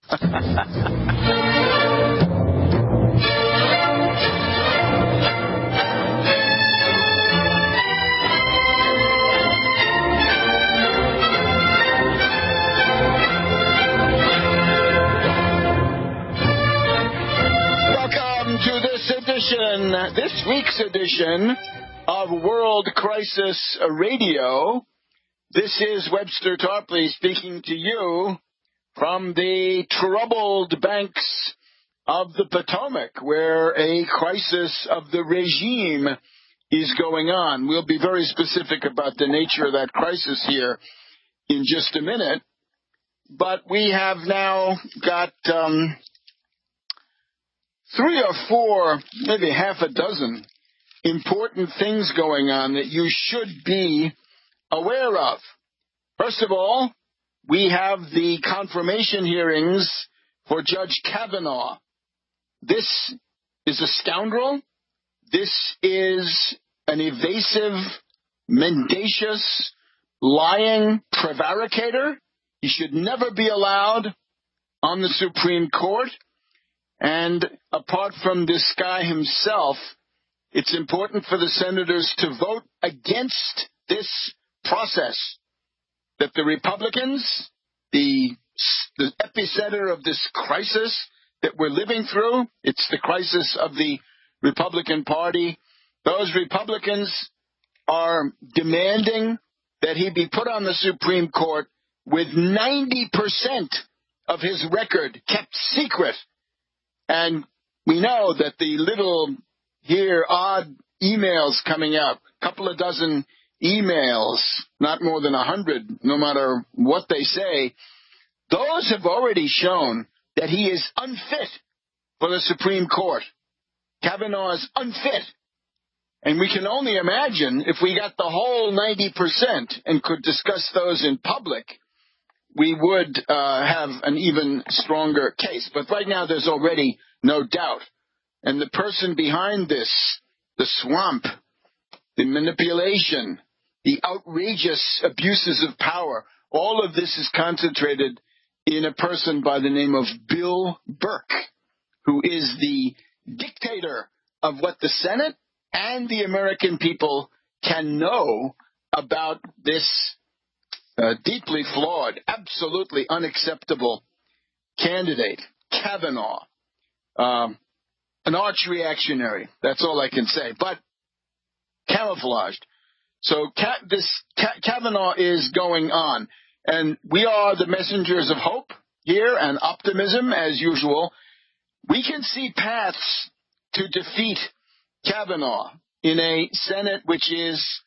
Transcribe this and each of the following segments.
This week's edition of World Crisis Radio. This is Webster Tarpley speaking to you from the troubled banks of the Potomac, where a crisis of the regime is going on. We'll be very specific about the nature of that crisis here in just a minute. But we have now got 3 or 4, maybe half a dozen important things going on that you should be aware of. First of all, we have the confirmation hearings for Judge Kavanaugh. This is a scoundrel. This is an evasive, mendacious, lying prevaricator. He should never be allowed on the Supreme Court. And apart from this guy himself, it's important for the senators to vote against this process, that the Republicans, the epicenter of this crisis that we're living through, it's the crisis of the Republican Party. Those Republicans are demanding that he be put on the Supreme Court with 90% of his record kept secret. And we know that the little here odd emails coming out, a couple of dozen emails, not more than 100, no matter what they say, those have already shown that he is unfit for the Supreme Court. Kavanaugh is unfit. And we can only imagine if we got the whole 90% and could discuss those in public, we would have an even stronger case. But right now there's already no doubt. And the person behind this, the swamp, the manipulation, the outrageous abuses of power, all of this is concentrated in a person by the name of Bill Burke, who is the dictator of what the Senate and the American people can know about this deeply flawed, absolutely unacceptable candidate, Kavanaugh. An arch reactionary, that's all I can say, but camouflaged. So Kavanaugh is going on, and we are the messengers of hope here and optimism as usual. We can see paths to defeat Kavanaugh in a Senate which is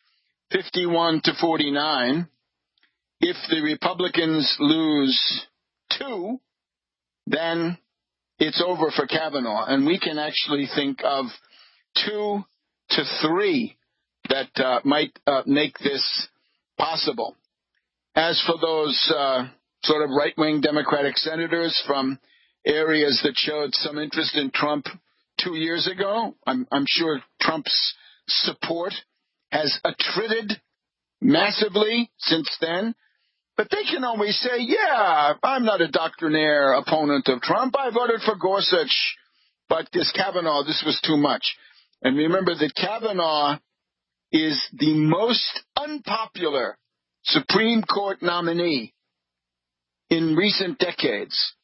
51-49. If the Republicans lose 2, then it's over for Kavanaugh. And we can actually think of 2 to 3 that might make this possible. As for those sort of right-wing Democratic senators from areas that showed some interest in Trump 2 years ago, I'm sure Trump's support has attrited massively since then. But they can always say, yeah, I'm not a doctrinaire opponent of Trump. I voted for Gorsuch, but this Kavanaugh, this was too much. And remember that Kavanaugh is the most unpopular Supreme Court nominee in recent decades,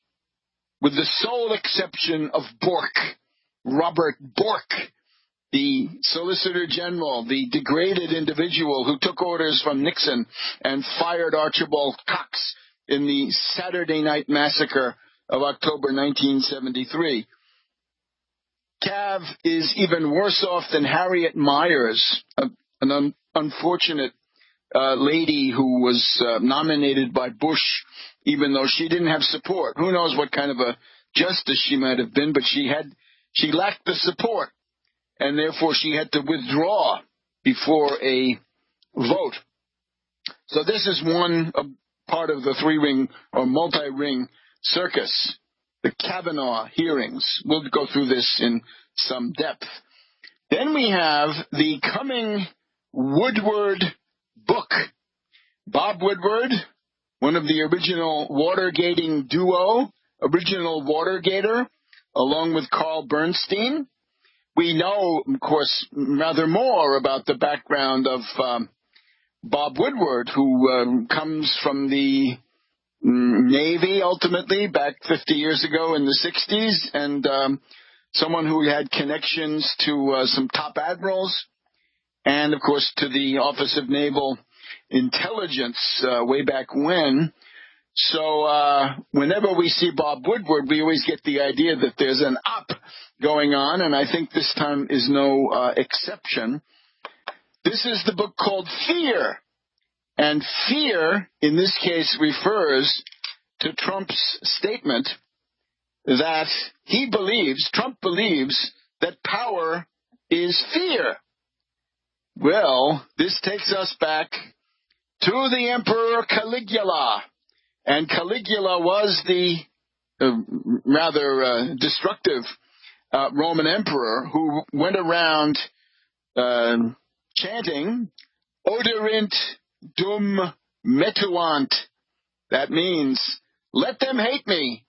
with the sole exception of Bork, Robert Bork, the Solicitor General, the degraded individual who took orders from Nixon and fired Archibald Cox in the Saturday Night Massacre of October 1973. Cav is even worse off than Harriet Miers, an unfortunate lady who was nominated by Bush, even though she didn't have support. Who knows what kind of a justice she might have been, but she lacked the support. And therefore she had to withdraw before a vote. So this is one part of the 3-ring or multi-ring circus, the Kavanaugh hearings. We'll go through this in some depth. Then we have the coming Woodward book. Bob Woodward, one of the original Watergating duo original Watergator, along with Carl Bernstein. We know, of course, rather more about the background of Bob Woodward, who comes from the Navy, ultimately, back 50 years ago in the 60s, and someone who had connections to some top admirals, and, of course, to the Office of Naval Intelligence way back when. So whenever we see Bob Woodward, we always get the idea that there's an op going on, and I think this time is no exception. This is the book called Fear. And fear, in this case, refers to Trump's statement that Trump believes that power is fear. Well, this takes us back to the Emperor Caligula. And Caligula was the rather destructive Roman emperor who went around chanting, Oderint dum metuant. That means, let them hate me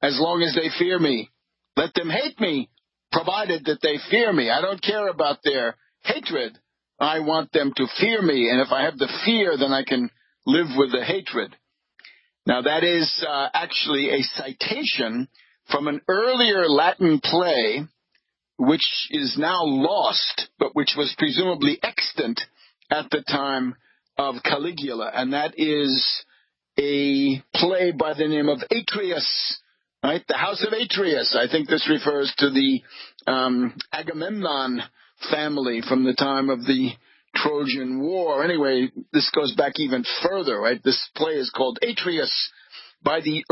as long as they fear me. Let them hate me, provided that they fear me. I don't care about their hatred. I want them to fear me. And if I have the fear, then I can live with the hatred. Now, that is actually a citation from an earlier Latin play, which is now lost, but which was presumably extant at the time of Caligula, and that is a play by the name of Atreus, right? The House of Atreus. I think this refers to the Agamemnon family from the time of the Trojan War. Anyway, this goes back even further, right? This play is called Atreus by the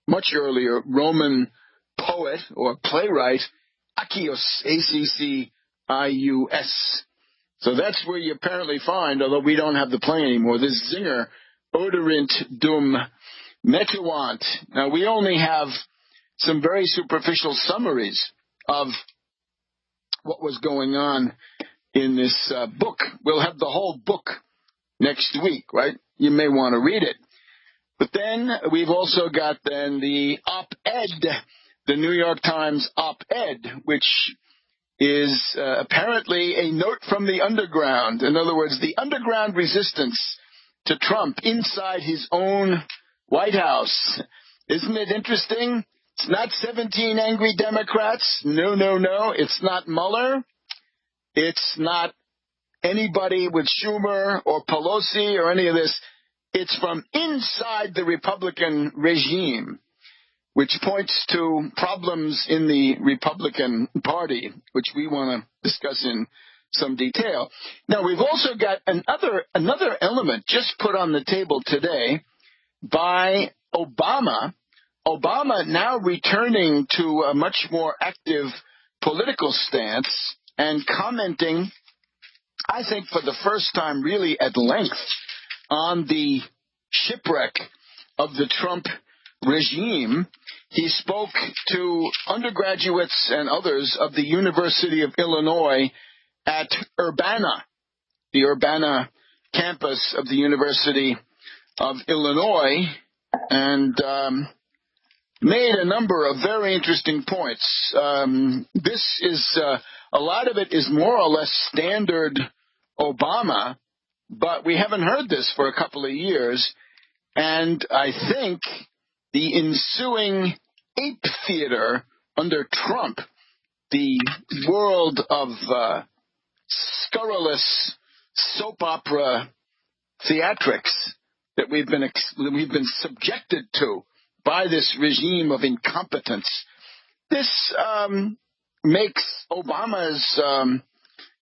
much earlier Roman poet or playwright Accius, Accius. So that's where you apparently find, although we don't have the play anymore, this zinger, Oderint dum metuant. Now, we only have some very superficial summaries of what was going on in this book. We'll have the whole book next week, right? You may want to read it. But then we've also got then the op-ed, the New York Times op-ed, which is apparently a note from the underground. In other words, the underground resistance to Trump inside his own White House. Isn't it interesting? It's not 17 angry Democrats. No, no, no. It's not Mueller. It's not anybody with Schumer or Pelosi or any of this. It's from inside the Republican regime, which points to problems in the Republican Party, which we want to discuss in some detail. Now, we've also got another element just put on the table today by Obama. Obama now returning to a much more active political stance and commenting, I think for the first time really at length, on the shipwreck of the Trump regime. He spoke to undergraduates and others of the University of Illinois at Urbana, the Urbana campus of the University of Illinois, and made a number of very interesting points. This is a lot of it is more or less standard Obama, but we haven't heard this for a couple of years, and I think the ensuing ape theater under Trump, the world of scurrilous soap opera theatrics that we've been subjected to by this regime of incompetence, this makes Obama's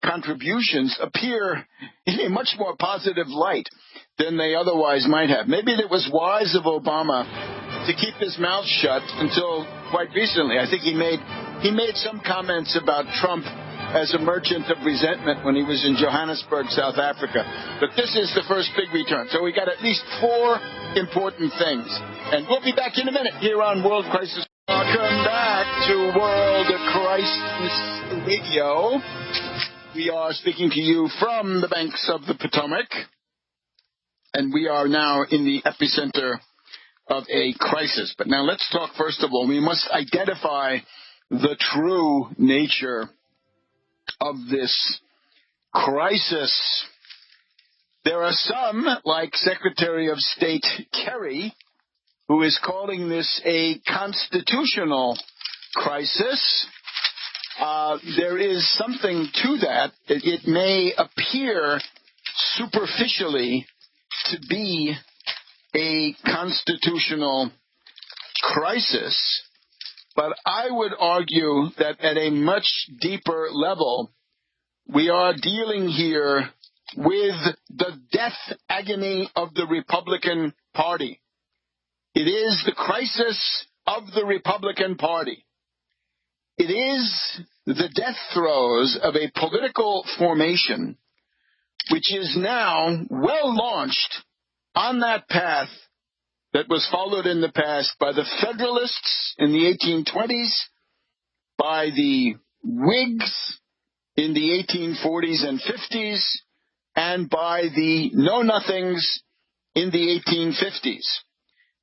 contributions appear in a much more positive light than they otherwise might have. Maybe it was wise of Obama to keep his mouth shut until quite recently. I think he made some comments about Trump as a merchant of resentment when he was in Johannesburg, South Africa. But this is the first big return. So we got at least 4 important things. And we'll be back in a minute here on World Crisis. Welcome back to World Crisis Radio. We are speaking to you from the banks of the Potomac. And we are now in the epicenter of a crisis. But now let's talk, first of all, we must identify the true nature of this crisis. There are some, like Secretary of State Kerry, who is calling this a constitutional crisis. There is something to that. It may appear superficially to be a constitutional crisis, but I would argue that at a much deeper level, we are dealing here with the death agony of the Republican Party. It is the crisis of the Republican Party. It is the death throes of a political formation which is now well launched on that path that was followed in the past by the Federalists in the 1820s, by the Whigs in the 1840s and 50s, and by the Know-Nothings in the 1850s.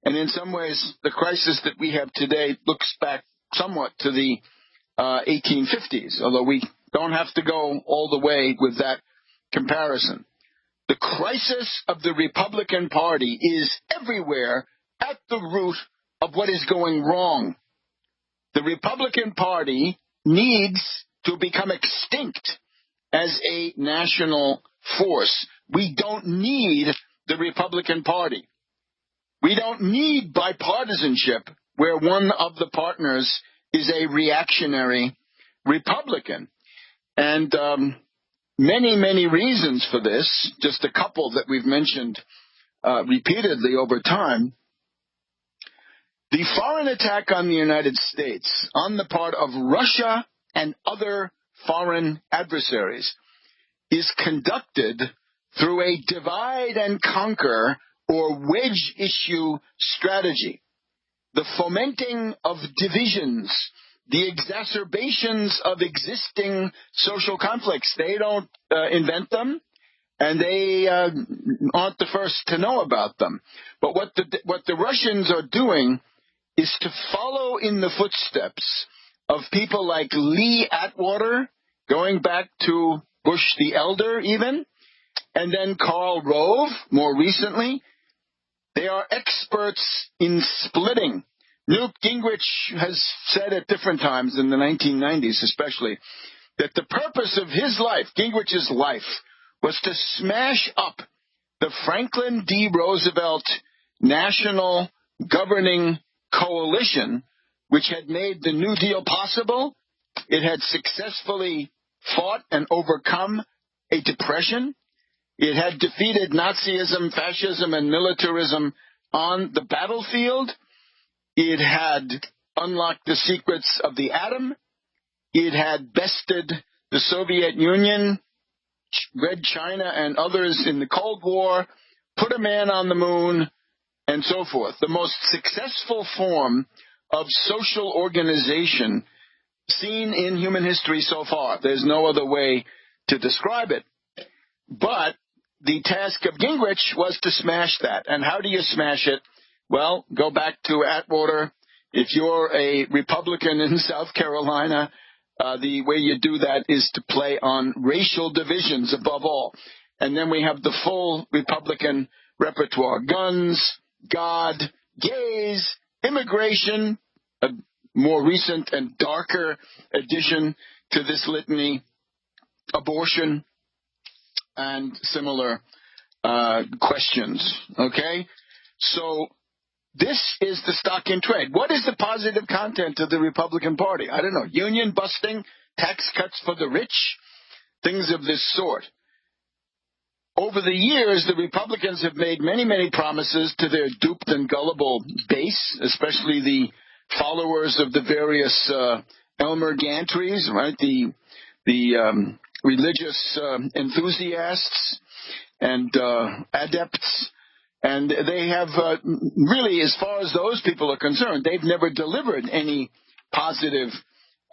And in some ways, the crisis that we have today looks back somewhat to the 1850s, although we don't have to go all the way with that comparison. The crisis of the Republican Party is everywhere at the root of what is going wrong. The Republican Party needs to become extinct as a national force. We don't need the Republican Party. We don't need bipartisanship where one of the partners is a reactionary Republican. And many, many reasons for this, just a couple that we've mentioned repeatedly over time. The foreign attack on the United States on the part of Russia and other foreign adversaries is conducted through a divide and conquer or wedge issue strategy. The fomenting of divisions, the exacerbations of existing social conflicts. They don't invent them, and they aren't the first to know about them. But what the Russians are doing is to follow in the footsteps of people like Lee Atwater, going back to Bush the Elder even, and then Karl Rove more recently. They are experts in splitting. Newt Gingrich has said at different times in the 1990s especially that the purpose of his life, Gingrich's life, was to smash up the Franklin D. Roosevelt National Governing Coalition, which had made the New Deal possible. It had successfully fought and overcome a depression. It had defeated Nazism, fascism, and militarism on the battlefield. It had unlocked the secrets of the atom. It had bested the Soviet Union, Red China, and others in the Cold War, put a man on the moon, and so forth. The most successful form of social organization seen in human history so far. There's no other way to describe it. But the task of Gingrich was to smash that. And how do you smash it? Well, go back to Atwater. If you're a Republican in South Carolina, the way you do that is to play on racial divisions above all. And then we have the full Republican repertoire. Guns, God, gays, immigration, a more recent and darker addition to this litany, abortion, and similar questions. Okay? So this is the stock in trade. What is the positive content of the Republican Party? I don't know. Union busting, tax cuts for the rich, things of this sort. Over the years, the Republicans have made many, many promises to their duped and gullible base, especially the followers of the various Elmer Gantrys, right? The religious enthusiasts and adepts. And they have really, as far as those people are concerned, they've never delivered any positive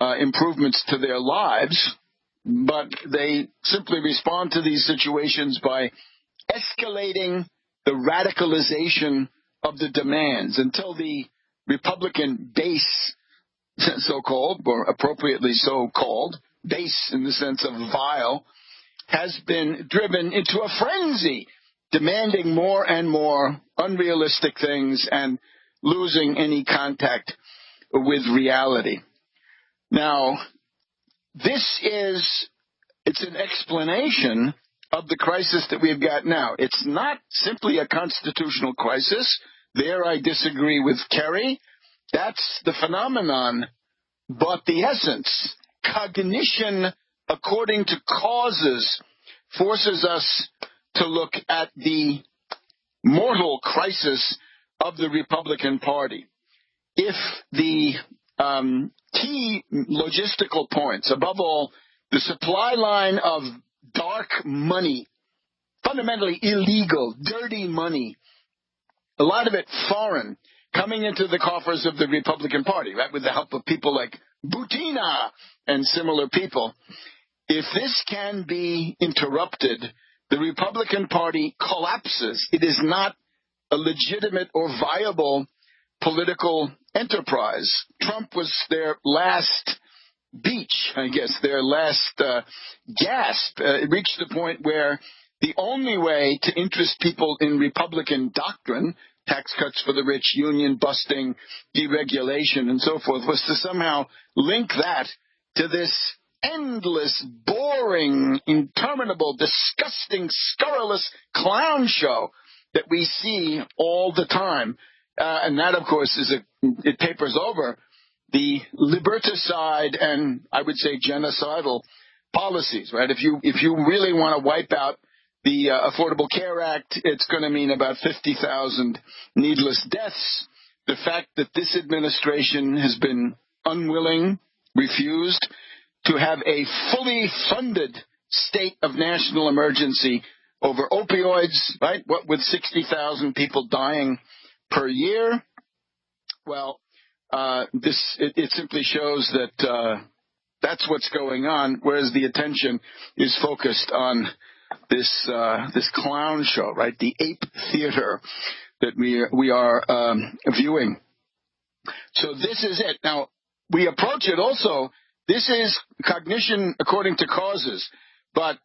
improvements to their lives, but they simply respond to these situations by escalating the radicalization of the demands, until the Republican base, so-called, or appropriately so-called, base in the sense of vile, has been driven into a frenzy, demanding more and more unrealistic things and losing any contact with reality. Now, it's an explanation of the crisis that we've got now. It's not simply a constitutional crisis. There I disagree with Kerry. That's the phenomenon. But the essence, cognition according to causes, forces us to look at the mortal crisis of the Republican Party. If the key logistical points, above all, the supply line of dark money, fundamentally illegal, dirty money, a lot of it foreign, coming into the coffers of the Republican Party, right, with the help of people like Butina and similar people. If this can be interrupted, the Republican Party collapses. It is not a legitimate or viable political enterprise. Trump was their last beach, I guess, their last gasp. It reached the point where the only way to interest people in Republican doctrine, tax cuts for the rich, union busting, deregulation, and so forth, was to somehow link that to this endless, boring, interminable, disgusting, scurrilous clown show that we see all the time. And that, of course, it papers over the liberticide and, I would say, genocidal policies, right? If you really want to wipe out the Affordable Care Act, it's going to mean about 50,000 needless deaths. The fact that this administration has been unwilling, refused to have a fully funded state of national emergency over opioids, right? What with 60,000 people dying per year? Well, it simply shows that that's what's going on, whereas the attention is focused on this clown show, right? The ape theater that we are viewing. So this is it. Now, we approach it also. This is cognition according to causes, but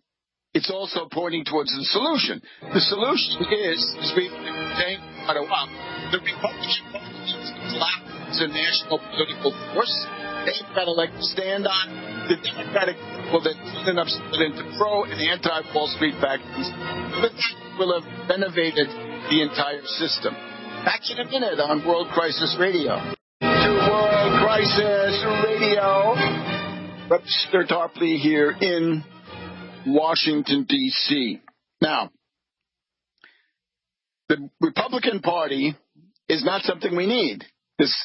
it's also pointing towards the solution. The solution is, as we've been saying for quite a while, the Republican Party needs to collapse as a national political force. They've got to stand on the Democratic people that clean up split into pro and anti-Wall Street factions. But that will have renovated the entire system. Back in a minute on World Crisis Radio. To World Crisis Radio. Webster Tarpley here in Washington, D.C. Now, the Republican Party is not something we need. This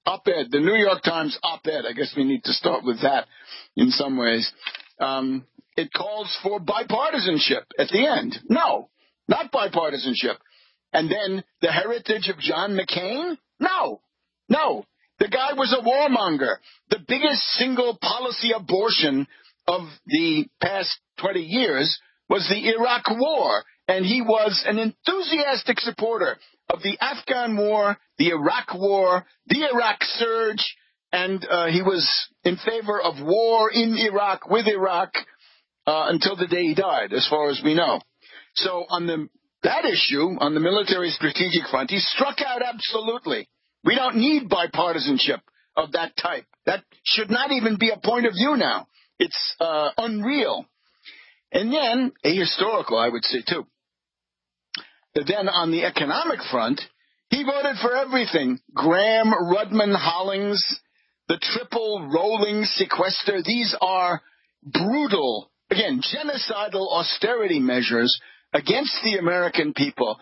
op-ed, the New York Times op-ed, I guess we need to start with that in some ways. It calls for bipartisanship at the end. No, not bipartisanship. And then the heritage of John McCain? No. The guy was a warmonger. The biggest single policy abortion of the past 20 years was the Iraq War, and he was an enthusiastic supporter of the Afghan War, the Iraq War, the Iraq Surge, and he was in favor of war in Iraq with Iraq until the day he died, as far as we know. So on that issue, on the military strategic front, he struck out absolutely. We don't need bipartisanship of that type. That should not even be a point of view now. It's unreal. And then, ahistorical, I would say, too. Then on the economic front, he voted for everything. Graham, Rudman, Hollings, the triple rolling sequester. These are brutal, again, genocidal austerity measures against the American people.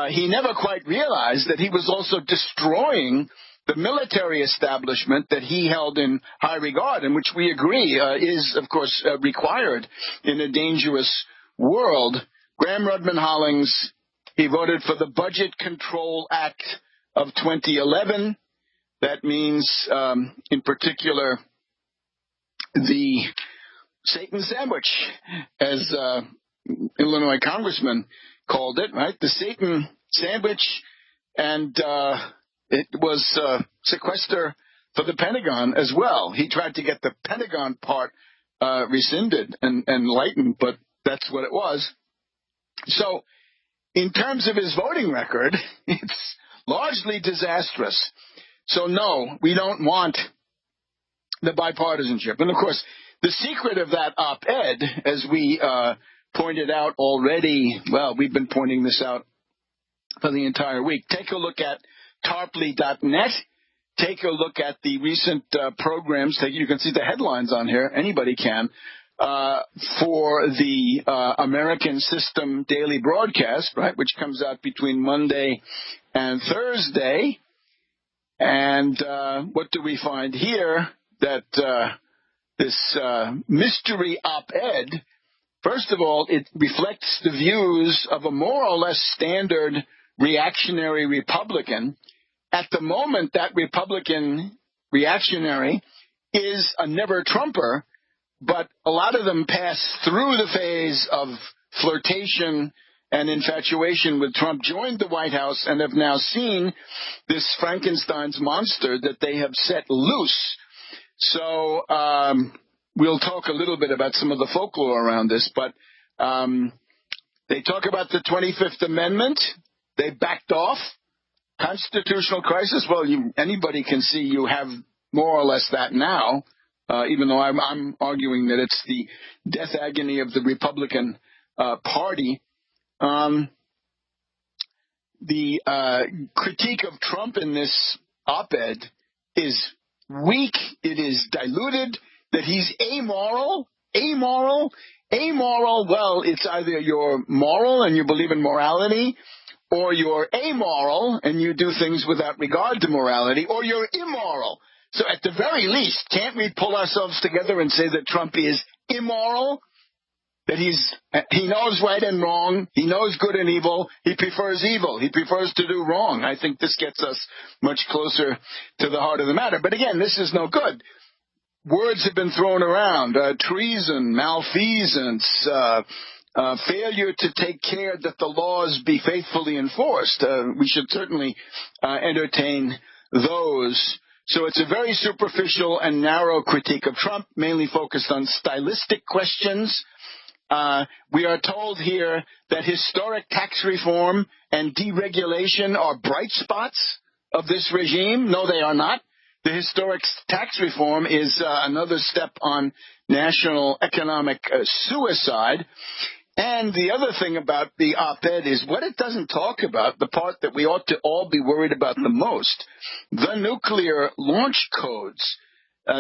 He never quite realized that he was also destroying the military establishment that he held in high regard, and which we agree is, of course, required in a dangerous world. Graham, Rudman, Hollings, he voted for the Budget Control Act of 2011. That means, in particular, the Satan sandwich, as Illinois congressman called it, right? The Satan sandwich And it was sequester for the Pentagon as well. He tried to get the Pentagon part rescinded and lightened, but that's what it was. So in terms of his voting record, it's largely disastrous. So no, we don't want the bipartisanship. And of course, the secret of that op-ed, as we pointed out already, well, we've been pointing this out for the entire week. Take a look at tarpley.net. Take a look at the recent programs. You can see the headlines on here. Anybody can. For the American System Daily Broadcast, right, which comes out between Monday and Thursday. And what do we find here? That this mystery op-ed, first of all, it reflects the views of a more or less standard reactionary Republican. At the moment, that Republican reactionary is a never-Trumper, but a lot of them pass through the phase of flirtation and infatuation with Trump, joined the White House, and have now seen this Frankenstein's monster that they have set loose. So we'll talk a little bit about some of the folklore around this, but they talk about the 25th Amendment. They backed off. Constitutional crisis, well, anybody can see you have more or less that now, even though I'm arguing that it's the death agony of the Republican Party. The critique of Trump in this op-ed is weak. It is diluted, that he's amoral. Well, it's either you're moral and you believe in morality, or you're amoral and you do things without regard to morality, or you're immoral. So at the very least, can't we pull ourselves together and say that Trump is immoral? That he knows right and wrong, he knows good and evil, he prefers evil, he prefers to do wrong. I think this gets us much closer to the heart of the matter. But again, this is no good. Words have been thrown around, treason, malfeasance, failure to take care that the laws be faithfully enforced. We should certainly entertain those. So it's a very superficial and narrow critique of Trump, mainly focused on stylistic questions. We are told here that historic tax reform and deregulation are bright spots of this regime. No, they are not. The historic tax reform is another step on national economic suicide. And the other thing about the op-ed is what it doesn't talk about, the part that we ought to all be worried about the most, the nuclear launch codes.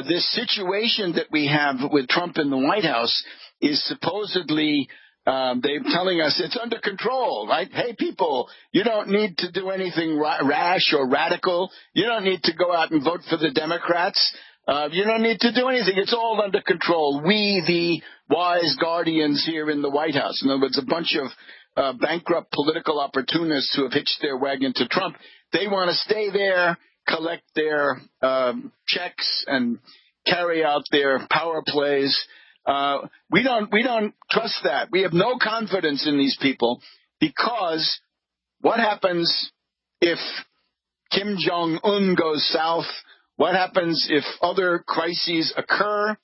This situation that we have with Trump in the White House is supposedly, they're telling us it's under control, right? Hey, people, you don't need to do anything rash or radical. You don't need to go out and vote for the Democrats. You don't need to do anything. It's all under control. We, the wise guardians here in the White House, in other words, a bunch of bankrupt political opportunists who have hitched their wagon to Trump, they want to stay there, collect their checks, and carry out their power plays. We don't trust that. We have no confidence in these people, because what happens if Kim Jong-un goes south? What happens if other crises occur?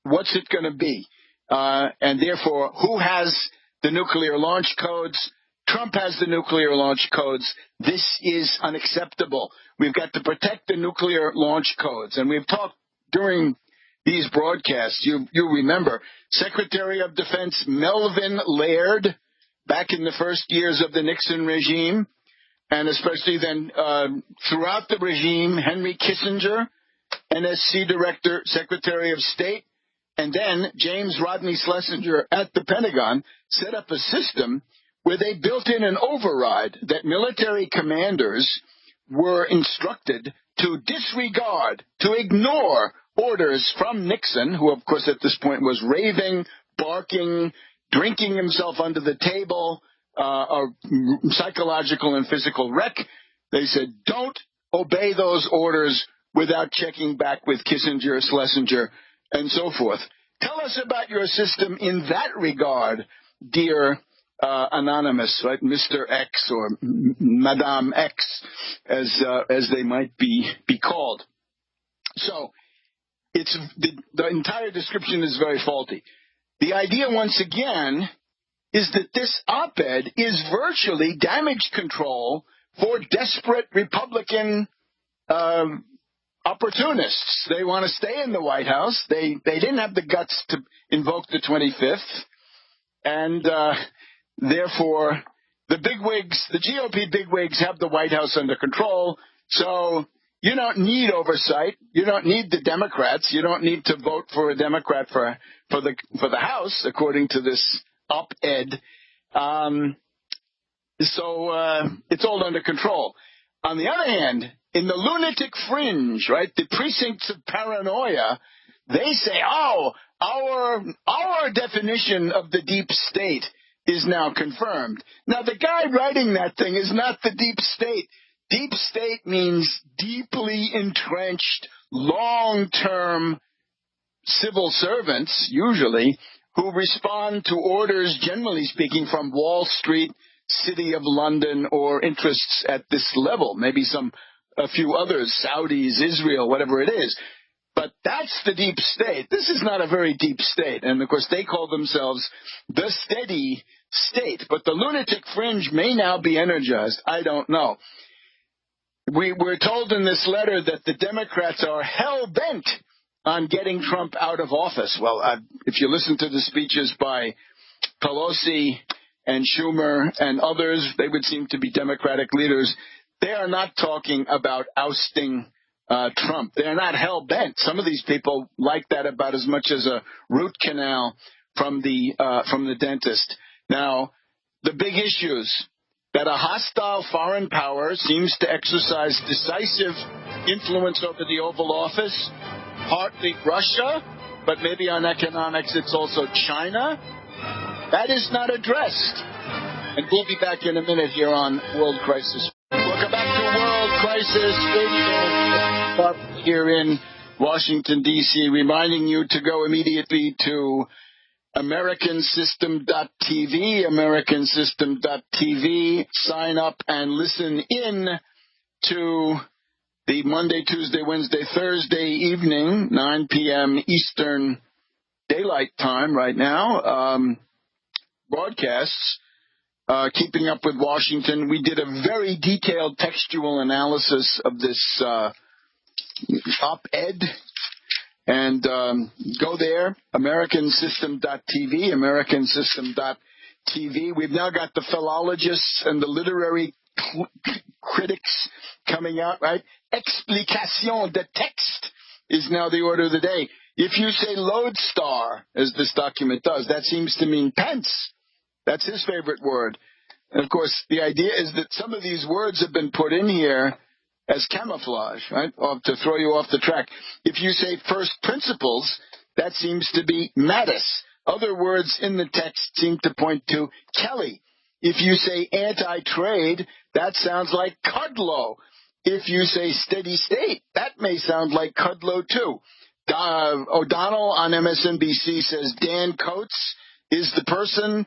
What's it going to be? And therefore, who has the nuclear launch codes? Trump has the nuclear launch codes. This is unacceptable. We've got to protect the nuclear launch codes. And we've talked during these broadcasts, you remember, Secretary of Defense Melvin Laird, back in the first years of the Nixon regime, and especially then throughout the regime, Henry Kissinger, NSC Director, Secretary of State, and then James Rodney Schlesinger at the Pentagon set up a system where they built in an override that military commanders were instructed to disregard, to ignore orders from Nixon, who of course at this point was raving, barking, drinking himself under the table, a psychological and physical wreck. They said, don't obey those orders without checking back with Kissinger, Schlesinger, and so forth. Tell us about your system in that regard, dear anonymous, right? Mr. X or Madame X, as they might be called. So it's the entire description is very faulty. The idea, once again, is that this op-ed is virtually damage control for desperate Republican opportunists. They want to stay in the White House. They didn't have the guts to invoke the 25th, and therefore the bigwigs, the GOP bigwigs, have the White House under control. So you don't need oversight. You don't need the Democrats. You don't need to vote for a Democrat for the House, according to this op-ed. So it's all under control. On the other hand, in the lunatic fringe, right, the precincts of paranoia, they say, oh, our definition of the deep state is now confirmed. Now, the guy writing that thing is not the deep state. Deep state means deeply entrenched, long-term civil servants, usually, who respond to orders, generally speaking, from Wall Street, City of London, or interests at this level. Maybe a few others, Saudis, Israel, whatever it is. But that's the deep state. This is not a very deep state. And, of course, they call themselves the steady state. But the lunatic fringe may now be energized. I don't know. We're told in this letter that the Democrats are hell-bent on getting Trump out of office. Well, if you listen to the speeches by Pelosi and Schumer and others, they would seem to be Democratic leaders. They are not talking about ousting Trump. They're not hell-bent. Some of these people like that about as much as a root canal from the dentist. Now, the big issues that a hostile foreign power seems to exercise decisive influence over the Oval Office, partly Russia, but maybe on economics it's also China. That is not addressed. And we'll be back in a minute here on World Crisis. Welcome back to World Crisis Radio here in Washington, D.C., reminding you to go immediately to AmericanSystem.tv, AmericanSystem.tv. Sign up and listen in to the Monday, Tuesday, Wednesday, Thursday evening, 9 p.m. Eastern Daylight Time right now, broadcasts, Keeping Up with Washington. We did a very detailed textual analysis of this op-ed. And go there, AmericanSystem.tv, AmericanSystem.tv. We've now got the philologists and the literary critics coming out, right? Explication de texte is now the order of the day. If you say lodestar, as this document does, that seems to mean pence. That's his favorite word. And, of course, the idea is that some of these words have been put in here as camouflage, right, to throw you off the track. If you say first principles, that seems to be Mattis. Other words in the text seem to point to Kelly. If you say anti-trade, that sounds like Kudlow. If you say steady state, that may sound like Kudlow too. O'Donnell on MSNBC says Dan Coates is the person.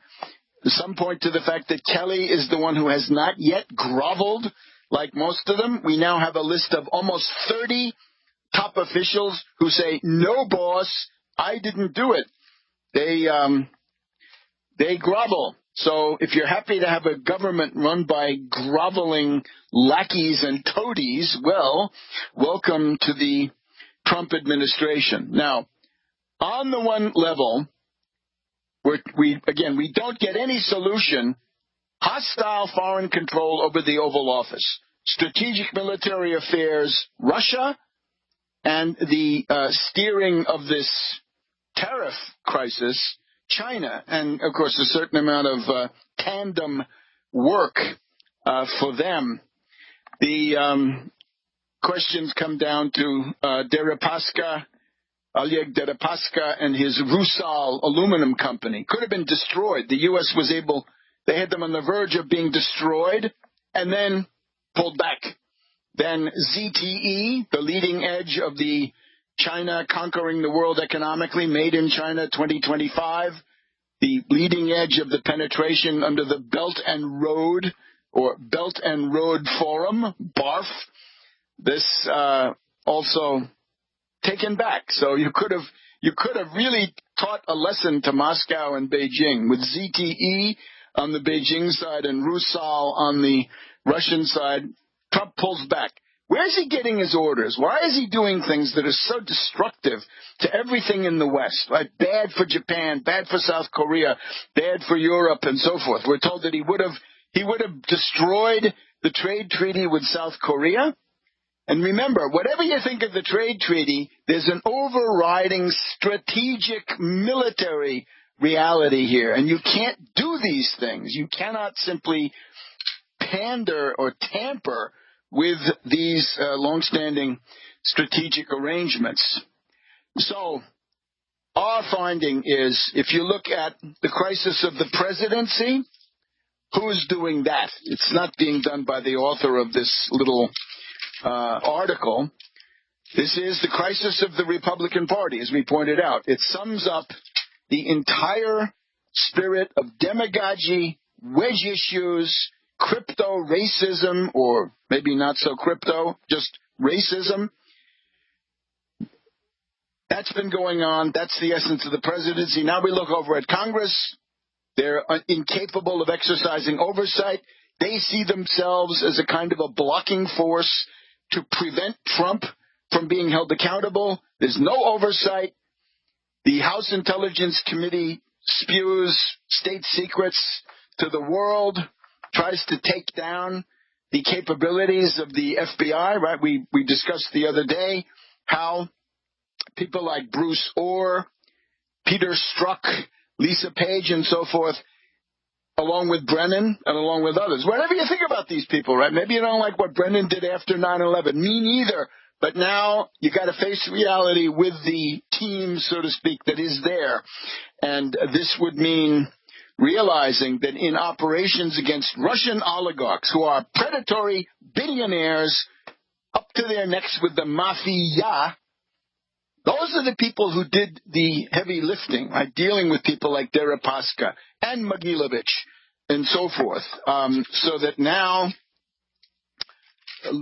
Some point to the fact that Kelly is the one who has not yet groveled. Like most of them, we now have a list of almost 30 top officials who say, no, boss, I didn't do it. They grovel. So if you're happy to have a government run by groveling lackeys and toadies, well, welcome to the Trump administration. Now, on the one level, we don't get any solution. Hostile foreign control over the Oval Office, strategic military affairs, Russia, and the steering of this tariff crisis, China, and, of course, a certain amount of tandem work for them. The questions come down to Deripaska, Oleg Deripaska, and his Rusal aluminum company. Could have been destroyed. The U.S. was able... They had them on the verge of being destroyed and then pulled back. Then ZTE, the leading edge of the China conquering the world economically, made in China 2025, the leading edge of the penetration under the Belt and Road or Belt and Road Forum, BARF. This also taken back. So you could have really taught a lesson to Moscow and Beijing with ZTE on the Beijing side and Rusal on the Russian side. Trump pulls back. Where is he getting his orders? Why is he doing things that are so destructive to everything in the West? Right? Bad for Japan, bad for South Korea, bad for Europe, and so forth. We're told that he would have destroyed the trade treaty with South Korea. And remember, whatever you think of the trade treaty, there's an overriding strategic military reality here. And you can't do these things. You cannot simply pander or tamper with these longstanding strategic arrangements. So our finding is, if you look at the crisis of the presidency, who's doing that? It's not being done by the author of this little article. This is the crisis of the Republican Party, as we pointed out. It sums up the entire spirit of demagogy, wedge issues, crypto racism, or maybe not so crypto, just racism. That's been going on. That's the essence of the presidency. Now we look over at Congress. They're incapable of exercising oversight. They see themselves as a kind of a blocking force to prevent Trump from being held accountable. There's no oversight. The House Intelligence Committee spews state secrets to the world, tries to take down the capabilities of the FBI, right? We discussed the other day how people like Bruce Orr, Peter Strzok, Lisa Page, and so forth, along with Brennan and along with others. Whatever you think about these people, right? Maybe you don't like what Brennan did after 9/11. Me neither. But now you got to face reality with the team, so to speak, that is there. And this would mean realizing that in operations against Russian oligarchs who are predatory billionaires up to their necks with the mafia, those are the people who did the heavy lifting, right? Dealing with people like Deripaska and Mogilevich and so forth, so that now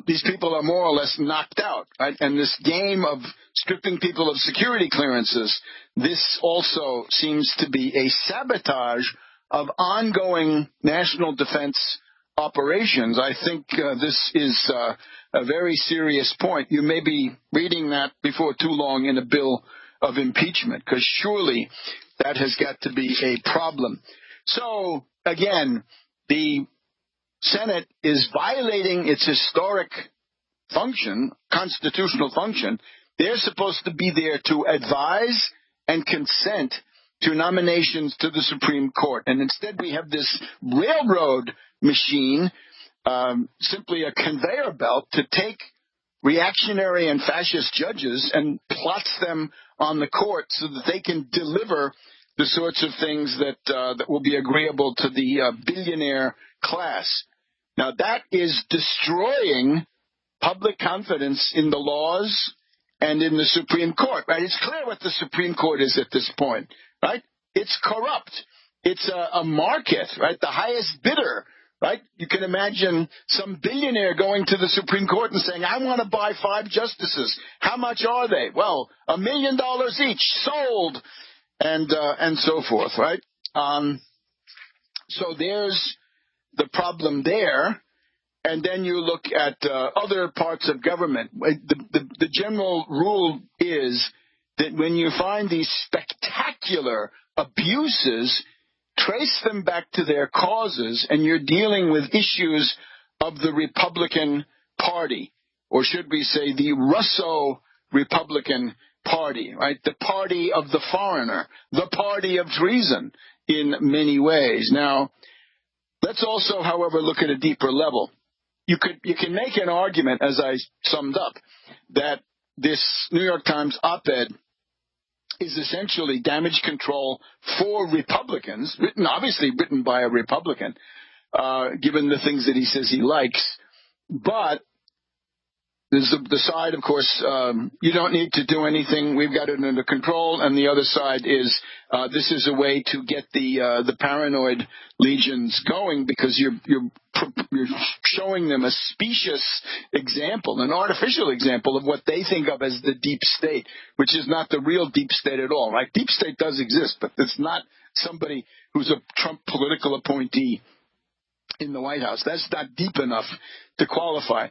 these people are more or less knocked out, right? And this game of stripping people of security clearances, this also seems to be a sabotage of ongoing national defense operations. I think this is a very serious point. You may be reading that before too long in a bill of impeachment, because surely that has got to be a problem. So, again, the Senate is violating its historic function, constitutional function. They're supposed to be there to advise and consent to nominations to the Supreme Court. And instead we have this railroad machine, simply a conveyor belt to take reactionary and fascist judges and plots them on the court so that they can deliver the sorts of things that will be agreeable to the billionaire class. Now, that is destroying public confidence in the laws and in the Supreme Court, right? It's clear what the Supreme Court is at this point, right? It's corrupt. It's a market, right? The highest bidder, right? You can imagine some billionaire going to the Supreme Court and saying, I want to buy 5 justices. How much are they? Well, $1 million each, sold, and so forth, right? So there's the problem there. And then you look at other parts of government. The general rule is that when you find these spectacular abuses, trace them back to their causes, and you're dealing with issues of the Republican Party, or should we say the Russo-Republican Party, right? The party of the foreigner, the party of treason in many ways. Now, let's also, however, look at a deeper level. You can make an argument, as I summed up, that this New York Times op-ed is essentially damage control for Republicans, obviously written by a Republican, given the things that he says he likes. But there's the side, of course, you don't need to do anything. We've got it under control. And the other side is this is a way to get the paranoid legions going, because you're showing them a specious example, an artificial example of what they think of as the deep state, which is not the real deep state at all. Right? Deep state does exist, but it's not somebody who's a Trump political appointee in the White House. That's not deep enough to qualify.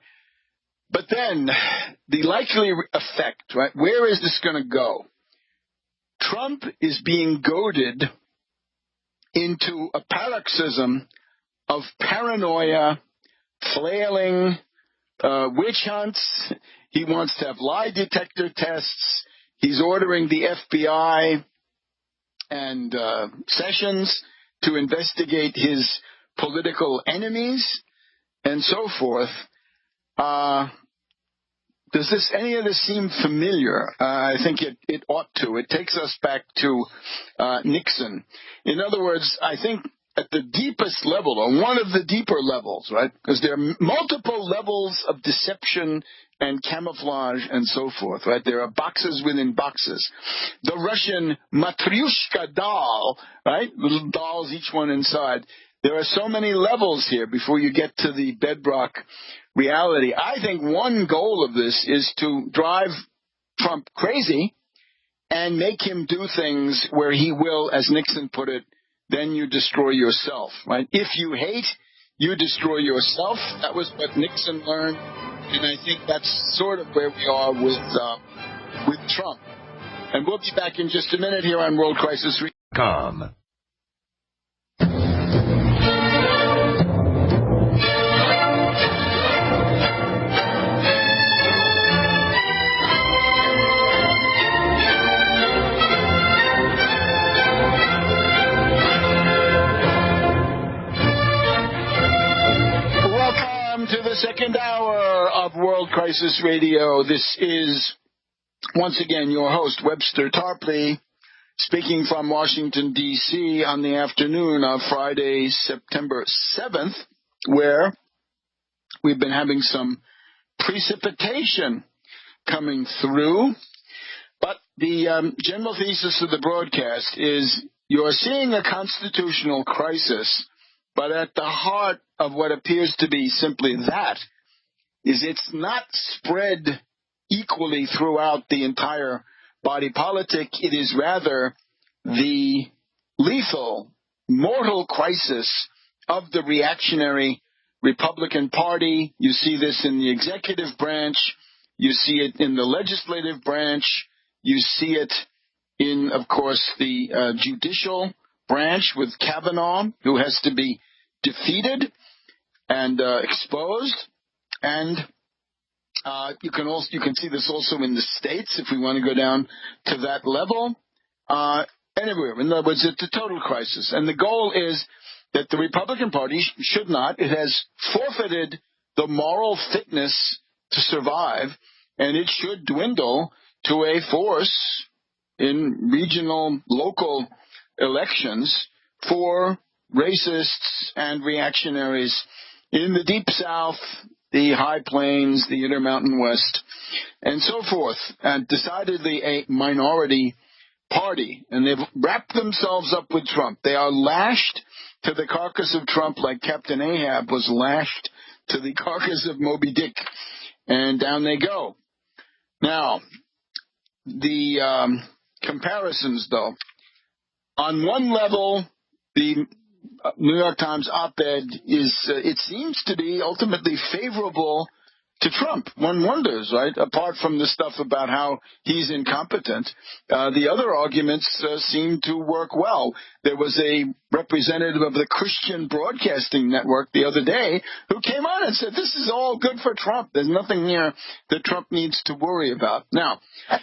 But then the likely effect, right? Where is this going to go? Trump is being goaded into a paroxysm of paranoia, flailing, witch hunts. He wants to have lie detector tests. He's ordering the FBI and Sessions to investigate his political enemies and so forth. Does any of this seem familiar? I think it ought to. It takes us back to Nixon. In other words, I think at the deepest level, or one of the deeper levels, right? Because there are multiple levels of deception and camouflage and so forth, right? There are boxes within boxes. The Russian Matryoshka doll, right? Little dolls, each one inside. There are so many levels here before you get to the bedrock reality. I think one goal of this is to drive Trump crazy and make him do things where he will, as Nixon put it, then you destroy yourself, right? If you hate, you destroy yourself. That was what Nixon learned, and I think that's sort of where we are with Trump. And we'll be back in just a minute here on World Crisis Com. To the second hour of World Crisis Radio. This is, once again, your host, Webster Tarpley, speaking from Washington, D.C. on the afternoon of Friday, September 7th, where we've been having some precipitation coming through. But the general thesis of the broadcast is you're seeing a constitutional crisis, but at the heart of what appears to be simply that is it's not spread equally throughout the entire body politic. It is rather the lethal, mortal crisis of the reactionary Republican Party. You see this in the executive branch. You see it in the legislative branch. You see it in, of course, the judicial branch with Kavanaugh, who has to be defeated and exposed. And you can see this also in the states if we want to go down to that level. Anywhere, in other words, it's a total crisis. And the goal is that the Republican Party should not. It has forfeited the moral fitness to survive, and it should dwindle to a force in regional, local elections for racists and reactionaries in the Deep South, the High Plains, the Intermountain West, and so forth, and decidedly a minority party. And they've wrapped themselves up with Trump. They are lashed to the carcass of Trump like Captain Ahab was lashed to the carcass of Moby Dick. And down they go. Now, the comparisons, though. On one level, the New York Times op-ed it seems to be ultimately favorable to Trump. One wonders, right? Apart from the stuff about how he's incompetent, the other arguments seem to work well. There was a representative of the Christian Broadcasting Network the other day who came on and said, this is all good for Trump. There's nothing here that Trump needs to worry about. Now,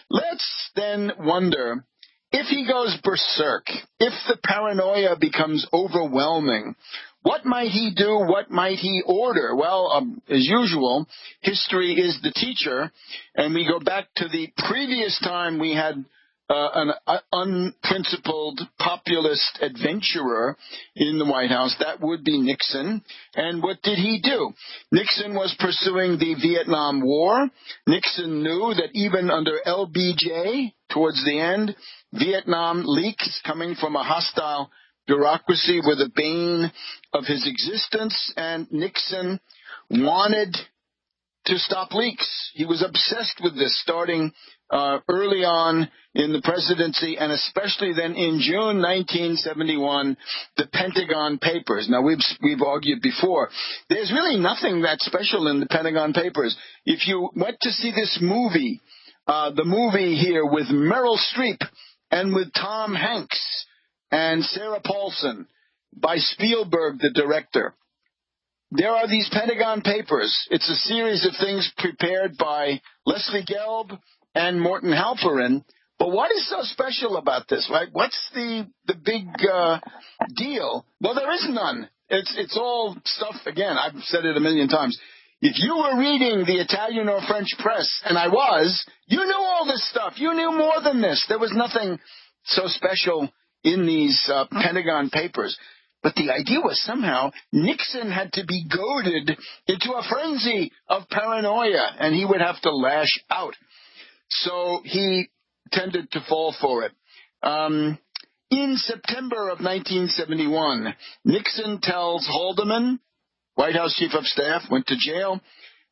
let's then wonder, if he goes berserk, if the paranoia becomes overwhelming, what might he do? What might he order? Well, as usual, history is the teacher, and we go back to the previous time we had an unprincipled populist adventurer in the White House, that would be Nixon. And what did he do? Nixon was pursuing the Vietnam War. Nixon knew that even under LBJ, towards the end, Vietnam leaks coming from a hostile bureaucracy were the bane of his existence, and Nixon wanted to stop leaks. He was obsessed with this starting early on in the presidency, and especially then in June 1971, the Pentagon Papers. Now, we've argued before, there's really nothing that special in the Pentagon Papers. If you went to see this movie, the movie here with Meryl Streep and with Tom Hanks and Sarah Paulson by Spielberg, the director, there are these Pentagon Papers. It's a series of things prepared by Leslie Gelb and Morton Halperin. But what is so special about this, right? What's the big deal? Well, there is none. It's all stuff, again, I've said it a million times. If you were reading the Italian or French press, and I was, you knew all this stuff. You knew more than this. There was nothing so special in these Pentagon Papers. But the idea was somehow Nixon had to be goaded into a frenzy of paranoia, and he would have to lash out. So he tended to fall for it. In September of 1971, Nixon tells Haldeman, White House Chief of Staff, went to jail,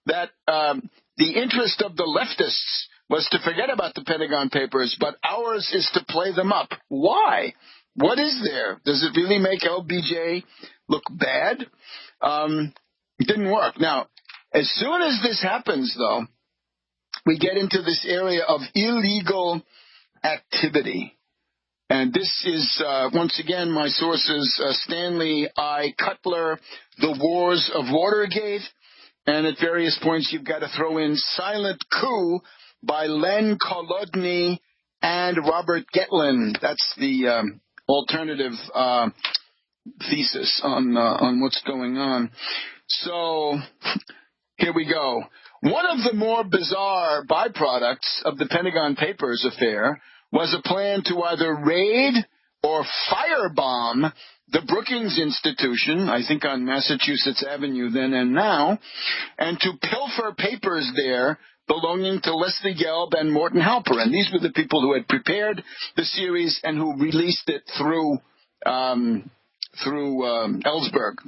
that the interest of the leftists was to forget about the Pentagon Papers, but ours is to play them up. Why? What is there? Does it really make LBJ look bad? It didn't work. Now, as soon as this happens, though, we get into this area of illegal activity. And this is, once again, my sources, Stanley I. Cutler, The Wars of Watergate. And at various points, you've got to throw in Silent Coup by Len Kolodny and Robert Getlin. That's the alternative thesis on what's going on. So here we go. One of the more bizarre byproducts of the Pentagon Papers affair was a plan to either raid or firebomb the Brookings Institution, I think on Massachusetts Avenue then and now, and to pilfer papers there belonging to Leslie Gelb and Morton Halperin. These were the people who had prepared the series and who released it through Ellsberg,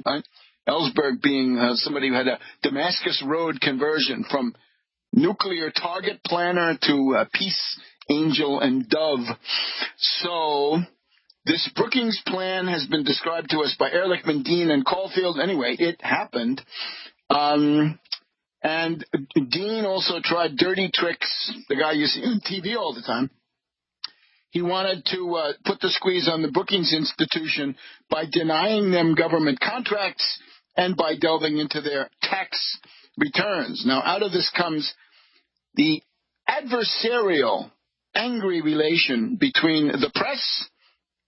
right? Ellsberg being somebody who had a Damascus Road conversion from nuclear target planner to peace angel and dove. So this Brookings plan has been described to us by Ehrlichman, Dean, and Caulfield. Anyway, it happened. And Dean also tried dirty tricks, the guy you see on TV all the time. He wanted to put the squeeze on the Brookings Institution by denying them government contracts and by delving into their tax returns. Now, out of this comes the adversarial, angry relation between the press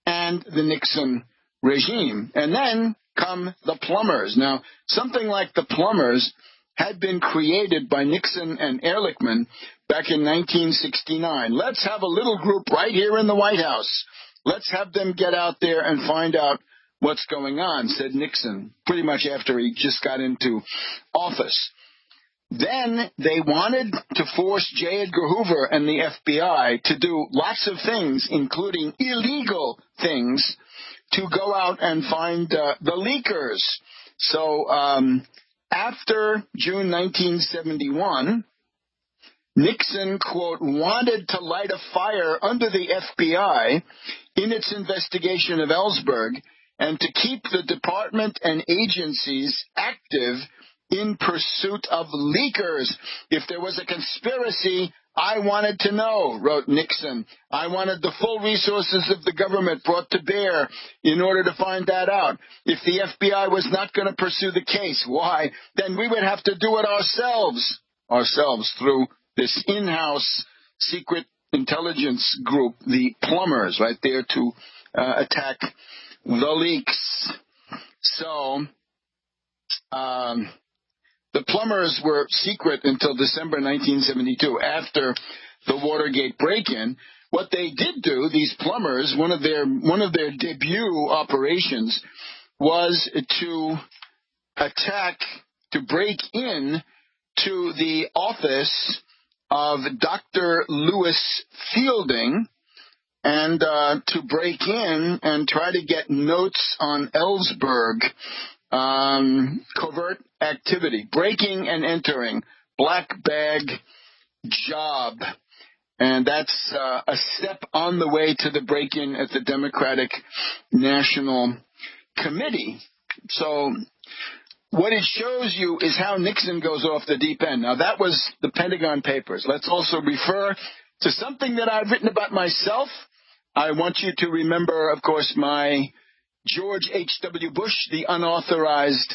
and the Nixon regime. And then come the plumbers. Now, something like the plumbers had been created by Nixon and Ehrlichman back in 1969. Let's have a little group right here in the White House. Let's have them get out there and find out what's going on, said Nixon, pretty much after he just got into office. Then they wanted to force J. Edgar Hoover and the FBI to do lots of things, including illegal things, to go out and find the leakers. So after June 1971, Nixon, quote, wanted to light a fire under the FBI in its investigation of Ellsberg and to keep the department and agencies active in pursuit of leakers. If there was a conspiracy, I wanted to know, wrote Nixon. I wanted the full resources of the government brought to bear in order to find that out. If the FBI was not going to pursue the case, why? Then we would have to do it ourselves through this in-house secret intelligence group, the plumbers, right there to attack the leaks. So the plumbers were secret until December 1972, after the Watergate break-in, What they did do, these plumbers, one of their debut operations was to break in to the office of Dr. Lewis Fielding, and to break in and try to get notes on Ellsberg, covert activity, breaking and entering, black bag job. And that's a step on the way to the break-in at the Democratic National Committee. So what it shows you is how Nixon goes off the deep end. Now, that was the Pentagon Papers. Let's also refer to something that I've written about myself. I want you to remember, of course, my George H.W. Bush, the unauthorized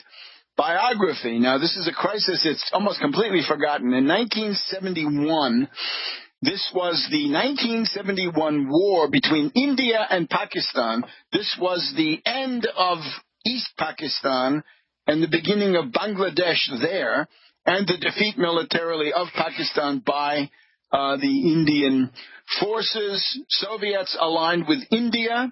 biography. Now, this is a crisis. It's almost completely forgotten. In 1971, this was the 1971 war between India and Pakistan. This was the end of East Pakistan and the beginning of Bangladesh there, and the defeat militarily of Pakistan by the Indian forces. Soviets aligned with India,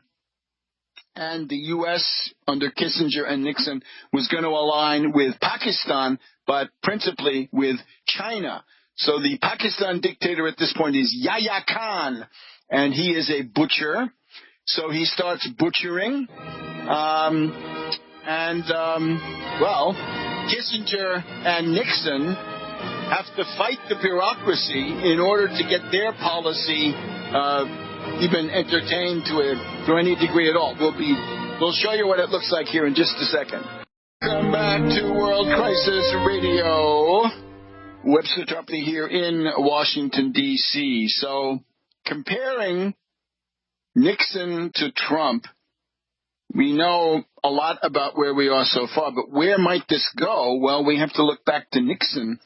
and the U.S. under Kissinger and Nixon was going to align with Pakistan, but principally with China. So the Pakistan dictator at this point is Yahya Khan, and he is a butcher. So he starts butchering. Kissinger and Nixon have to fight the bureaucracy in order to get their policy even entertained to any degree at all. We'll show you what it looks like here in just a second. Come back to World Crisis Radio. Webster Tarpley here in Washington, D.C. So comparing Nixon to Trump, we know a lot about where we are so far, but where might this go? Well, we have to look back to Nixon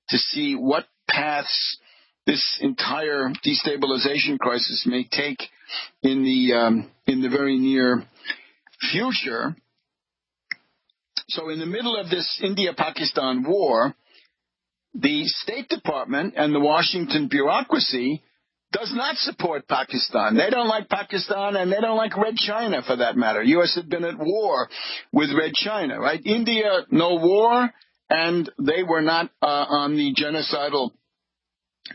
to see what paths this entire destabilization crisis may take in the very near future. So in the middle of this India-Pakistan war, the State Department and the Washington bureaucracy does not support Pakistan. They don't like Pakistan, and they don't like Red China, for that matter. U.S. had been at war with Red China, right? India, no war, and they were not on the genocidal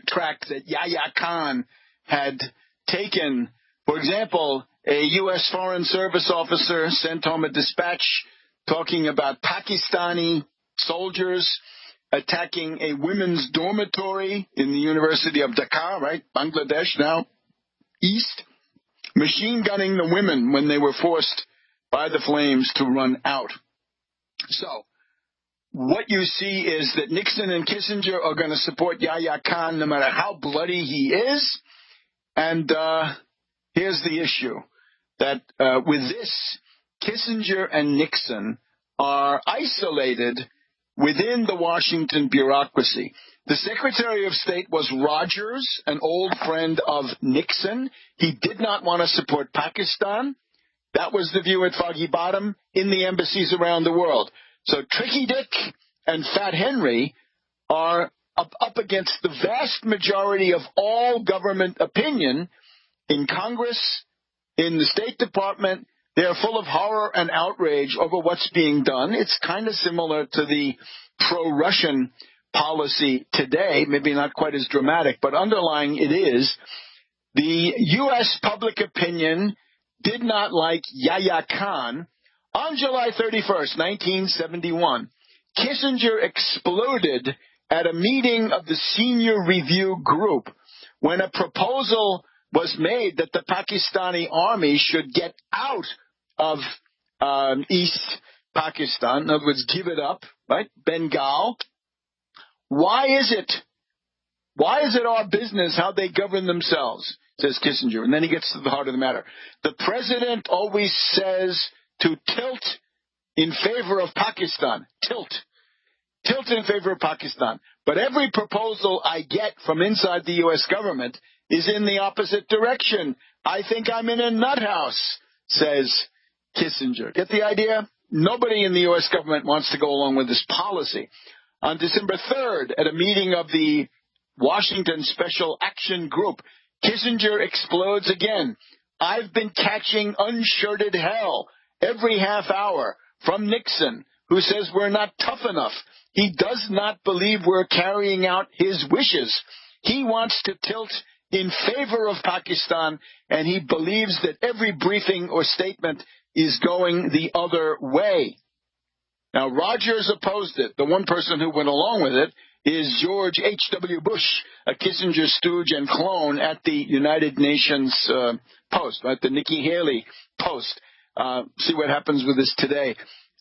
track that Yahya Khan had taken. For example, a U.S. Foreign Service officer sent home a dispatch talking about Pakistani soldiers attacking a women's dormitory in the University of Dhaka, right? Bangladesh now, east, machine gunning the women when they were forced by the flames to run out. So what you see is that Nixon and Kissinger are going to support Yahya Khan no matter how bloody he is. And here's the issue, that with this, Kissinger and Nixon are isolated within the Washington bureaucracy. The Secretary of State was Rogers, an old friend of Nixon. He did not want to support Pakistan. That was the view at Foggy Bottom in the embassies around the world. So Tricky Dick and Fat Henry are up against the vast majority of all government opinion in Congress, in the State Department. They're full of horror and outrage over what's being done. It's kind of similar to the pro-Russian policy today, maybe not quite as dramatic, but underlying it is the U.S. public opinion did not like Yahya Khan. On July 31st, 1971, Kissinger exploded at a meeting of the Senior Review Group when a proposal was made that the Pakistani army should get out of East Pakistan, in other words, give it up, right? Bengal. Why is it our business how they govern themselves, says Kissinger. And then he gets to the heart of the matter. The president always says to tilt in favor of Pakistan. Tilt in favor of Pakistan. But every proposal I get from inside the U.S. government is in the opposite direction. I think I'm in a nut house, says Kissinger. Get the idea? Nobody in the U.S. government wants to go along with this policy. On December 3rd, at a meeting of the Washington Special Action Group, Kissinger explodes again. I've been catching unshirted hell every half hour from Nixon, who says we're not tough enough. He does not believe we're carrying out his wishes. He wants to tilt in favor of Pakistan, and he believes that every briefing or statement is going the other way. Now, Rogers opposed it. The one person who went along with it is George H.W. Bush, a Kissinger stooge and clone at the United Nations Post, at the Nikki Haley Post. See what happens with this today.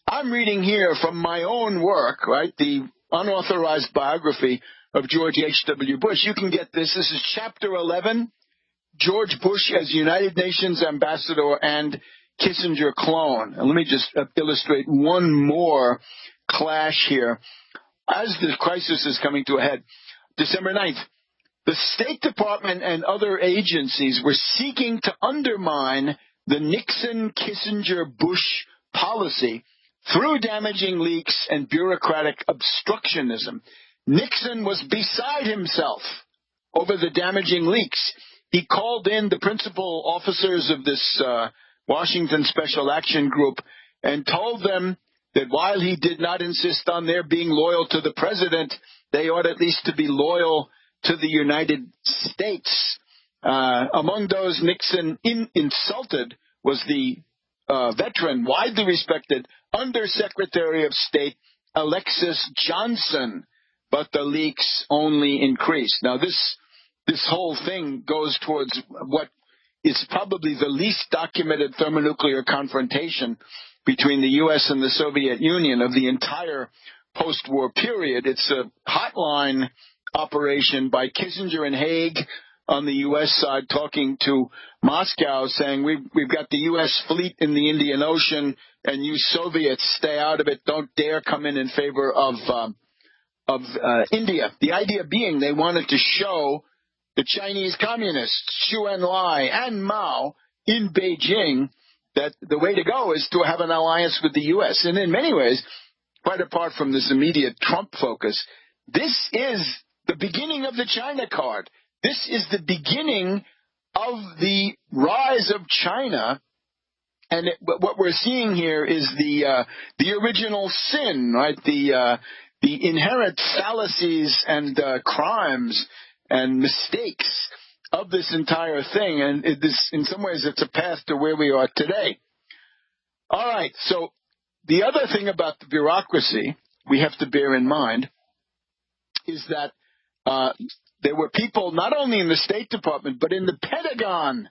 I'm reading here from my own work, right, the unauthorized biography of George H.W. Bush. You can get this. This is Chapter 11, George Bush as United Nations Ambassador and Kissinger clone. And let me just illustrate one more clash here. As the crisis is coming to a head, December 9th, the State Department and other agencies were seeking to undermine the Nixon-Kissinger-Bush policy through damaging leaks and bureaucratic obstructionism. Nixon was beside himself over the damaging leaks. He called in the principal officers of this Washington Special Action Group and told them that while he did not insist on their being loyal to the president, they ought at least to be loyal to the United States. Among those Nixon insulted was the veteran, widely respected Undersecretary of State Alexis Johnson, but the leaks only increased. Now, this whole thing goes towards what is probably the least documented thermonuclear confrontation between the U.S. and the Soviet Union of the entire post-war period. It's a hotline operation by Kissinger and Haig on the U.S. side talking to Moscow saying, we've got the U.S. fleet in the Indian Ocean, and you Soviets stay out of it. Don't dare come in favor of India. The idea being they wanted to show the Chinese communists, Xu Enlai and Mao in Beijing, that the way to go is to have an alliance with the U.S. And in many ways, quite apart from this immediate Trump focus, this is the beginning of the China card. This is the beginning of the rise of China. And what we're seeing here is the original sin, right? The inherent fallacies and crimes and mistakes of this entire thing. And in some ways, it's a path to where we are today. All right. So the other thing about the bureaucracy we have to bear in mind is that there were people not only in the State Department, but in the Pentagon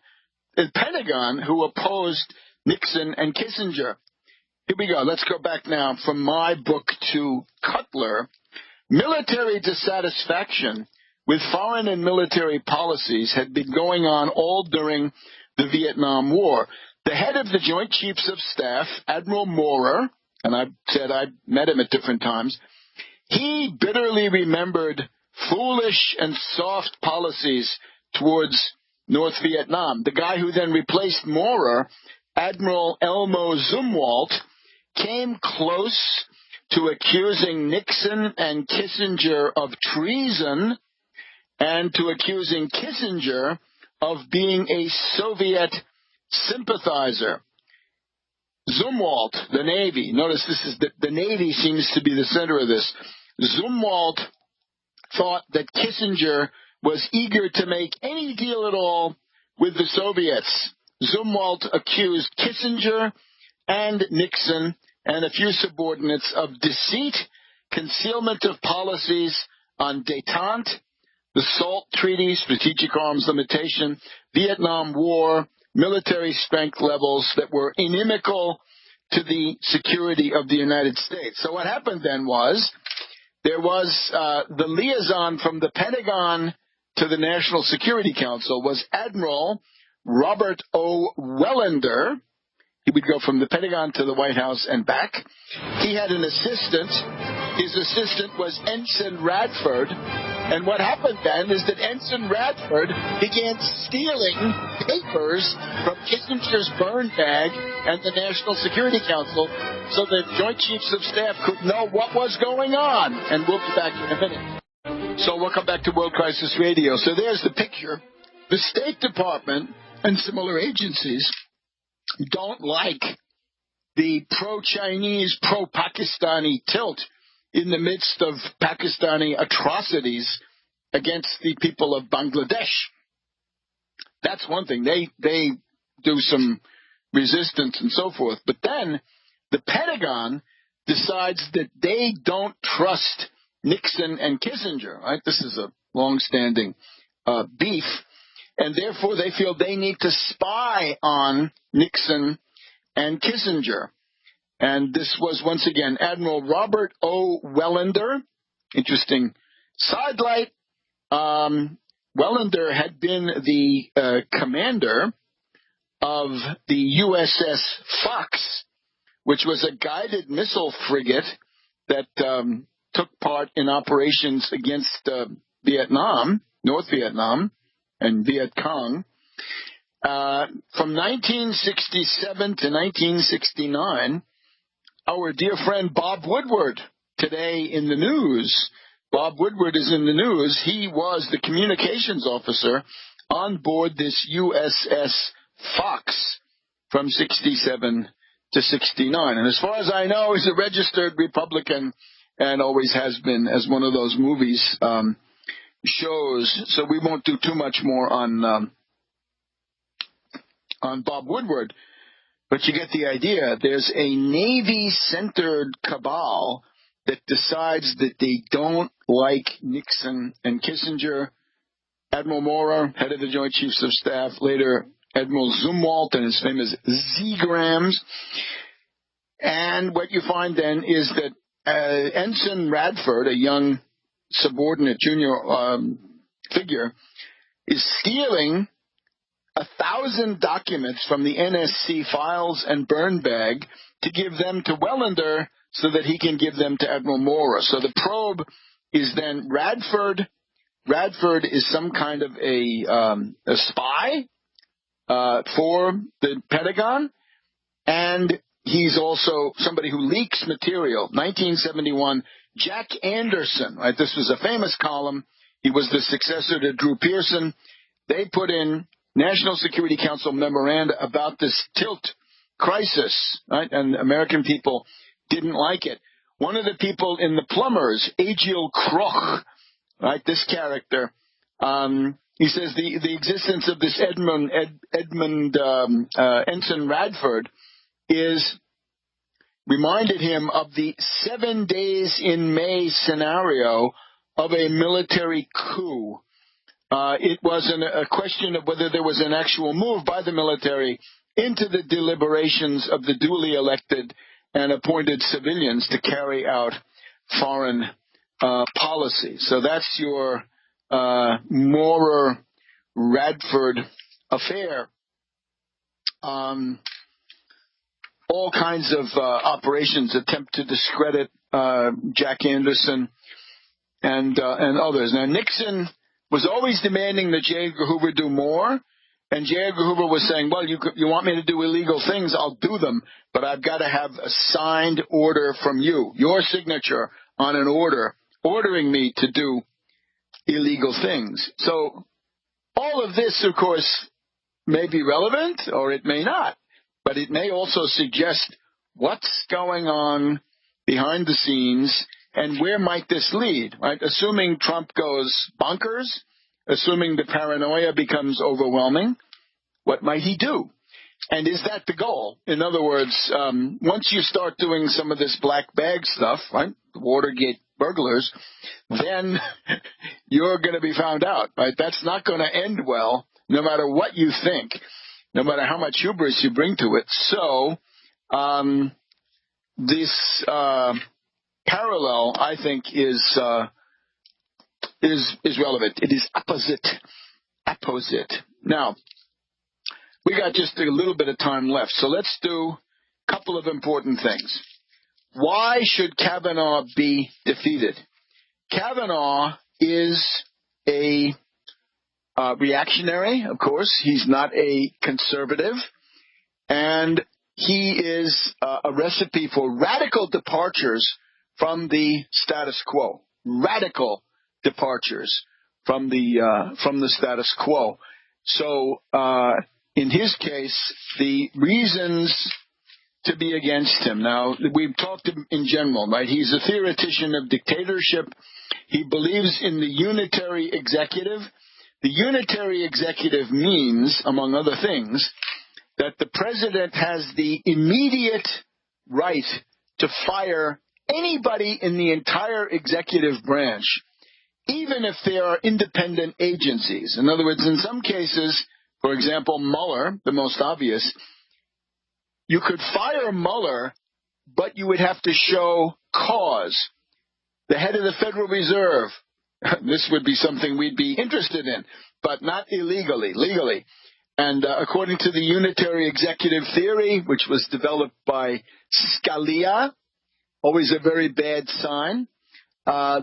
who opposed Nixon and Kissinger. Here we go. Let's go back now from my book to Cutler. Military dissatisfaction with foreign and military policies had been going on all during the Vietnam War. The head of the Joint Chiefs of Staff, Admiral Maurer, and I said I met him at different times, he bitterly remembered foolish and soft policies towards North Vietnam. The guy who then replaced Maurer, Admiral Elmo Zumwalt, came close to accusing Nixon and Kissinger of treason and to accusing Kissinger of being a Soviet sympathizer. Zumwalt, the Navy, notice this is the Navy seems to be the center of this. Zumwalt thought that Kissinger was eager to make any deal at all with the Soviets. Zumwalt accused Kissinger and Nixon and a few subordinates of deceit, concealment of policies on détente, the SALT Treaty, Strategic Arms Limitation, Vietnam War, military strength levels that were inimical to the security of the United States. So what happened then was there was the liaison from the Pentagon to the National Security Council was Admiral Robert O. Welander. He would go from the Pentagon to the White House and back. He had an assistant. His assistant was Ensign Radford. And what happened then is that Ensign Radford began stealing papers from Kissinger's burn bag and the National Security Council so that Joint Chiefs of Staff could know what was going on. And we'll be back in a minute. So welcome back to World Crisis Radio. So there's the picture The State Department and similar agencies don't like the pro-Chinese, pro-Pakistani tilt in the midst of Pakistani atrocities against the people of Bangladesh. That's one thing. They do some resistance and so forth. But then the Pentagon decides that they don't trust Nixon and Kissinger, right? This is a long-standing beef. And therefore they feel they need to spy on Nixon and Kissinger. And this was, once again, Admiral Robert O. Welander. Interesting sidelight. Welander had been the commander of the USS Fox, which was a guided missile frigate that took part in operations against Vietnam, North Vietnam, and Viet Cong. From 1967 to 1969, our dear friend Bob Woodward, today in the news. Bob Woodward is in the news. He was the communications officer on board this USS Fox from 67 to 69. And as far as I know, he's a registered Republican and always has been, as one of those movies shows. So we won't do too much more on Bob Woodward. But you get the idea. There's a Navy-centered cabal that decides that they don't like Nixon and Kissinger. Admiral Maurer, head of the Joint Chiefs of Staff, later Admiral Zumwalt and his famous Z-grams. And what you find then is that Ensign Radford, a young subordinate junior figure, is stealing 1,000 documents from the NSC files and burn bag to give them to Welander so that he can give them to Admiral Maurer. So the probe is then Radford. Radford is some kind of a spy for the Pentagon, and he's also somebody who leaks material. 1971, Jack Anderson, right? This was a famous column. He was the successor to Drew Pearson. They put in National Security Council memoranda about this tilt crisis, right? And American people didn't like it. One of the people in the Plumbers, Agiel Kroch, right? This character, he says the existence of this Edmund Ensign Radford reminded him of the 7 days in May scenario of a military coup. It was a question of whether there was an actual move by the military into the deliberations of the duly elected and appointed civilians to carry out foreign policy. So that's your Maurer-Radford affair. All kinds of operations attempt to discredit Jack Anderson and others. Now, Nixon was always demanding that J. Edgar Hoover do more, and J. Edgar Hoover was saying, well, you want me to do illegal things, I'll do them, but I've got to have a signed order from you, your signature on an order ordering me to do illegal things. So all of this, of course, may be relevant or it may not, but it may also suggest what's going on behind the scenes and where might this lead, right? Assuming Trump goes bonkers, assuming the paranoia becomes overwhelming, what might he do? And is that the goal? In other words, once you start doing some of this black bag stuff, right, the Watergate burglars, then you're going to be found out, right? That's not going to end well, no matter what you think, no matter how much hubris you bring to it. So this parallel, I think, is relevant. It is apposite. Now, we got just a little bit of time left, so let's do a couple of important things. Why should Kavanaugh be defeated? Kavanaugh is a reactionary, of course. He's not a conservative, and he is a recipe for radical departures from the status quo. Radical departures from the status quo. So in his case, the reasons to be against him. Now, we've talked in general, right? He's a theoretician of dictatorship. He believes in the unitary executive. The unitary executive means, among other things, that the president has the immediate right to fire anybody in the entire executive branch, even if they are independent agencies. In other words, in some cases, for example, Mueller, the most obvious, you could fire Mueller, but you would have to show cause. The head of the Federal Reserve, this would be something we'd be interested in, but not illegally, legally. And according to the unitary executive theory, which was developed by Scalia, always a very bad sign,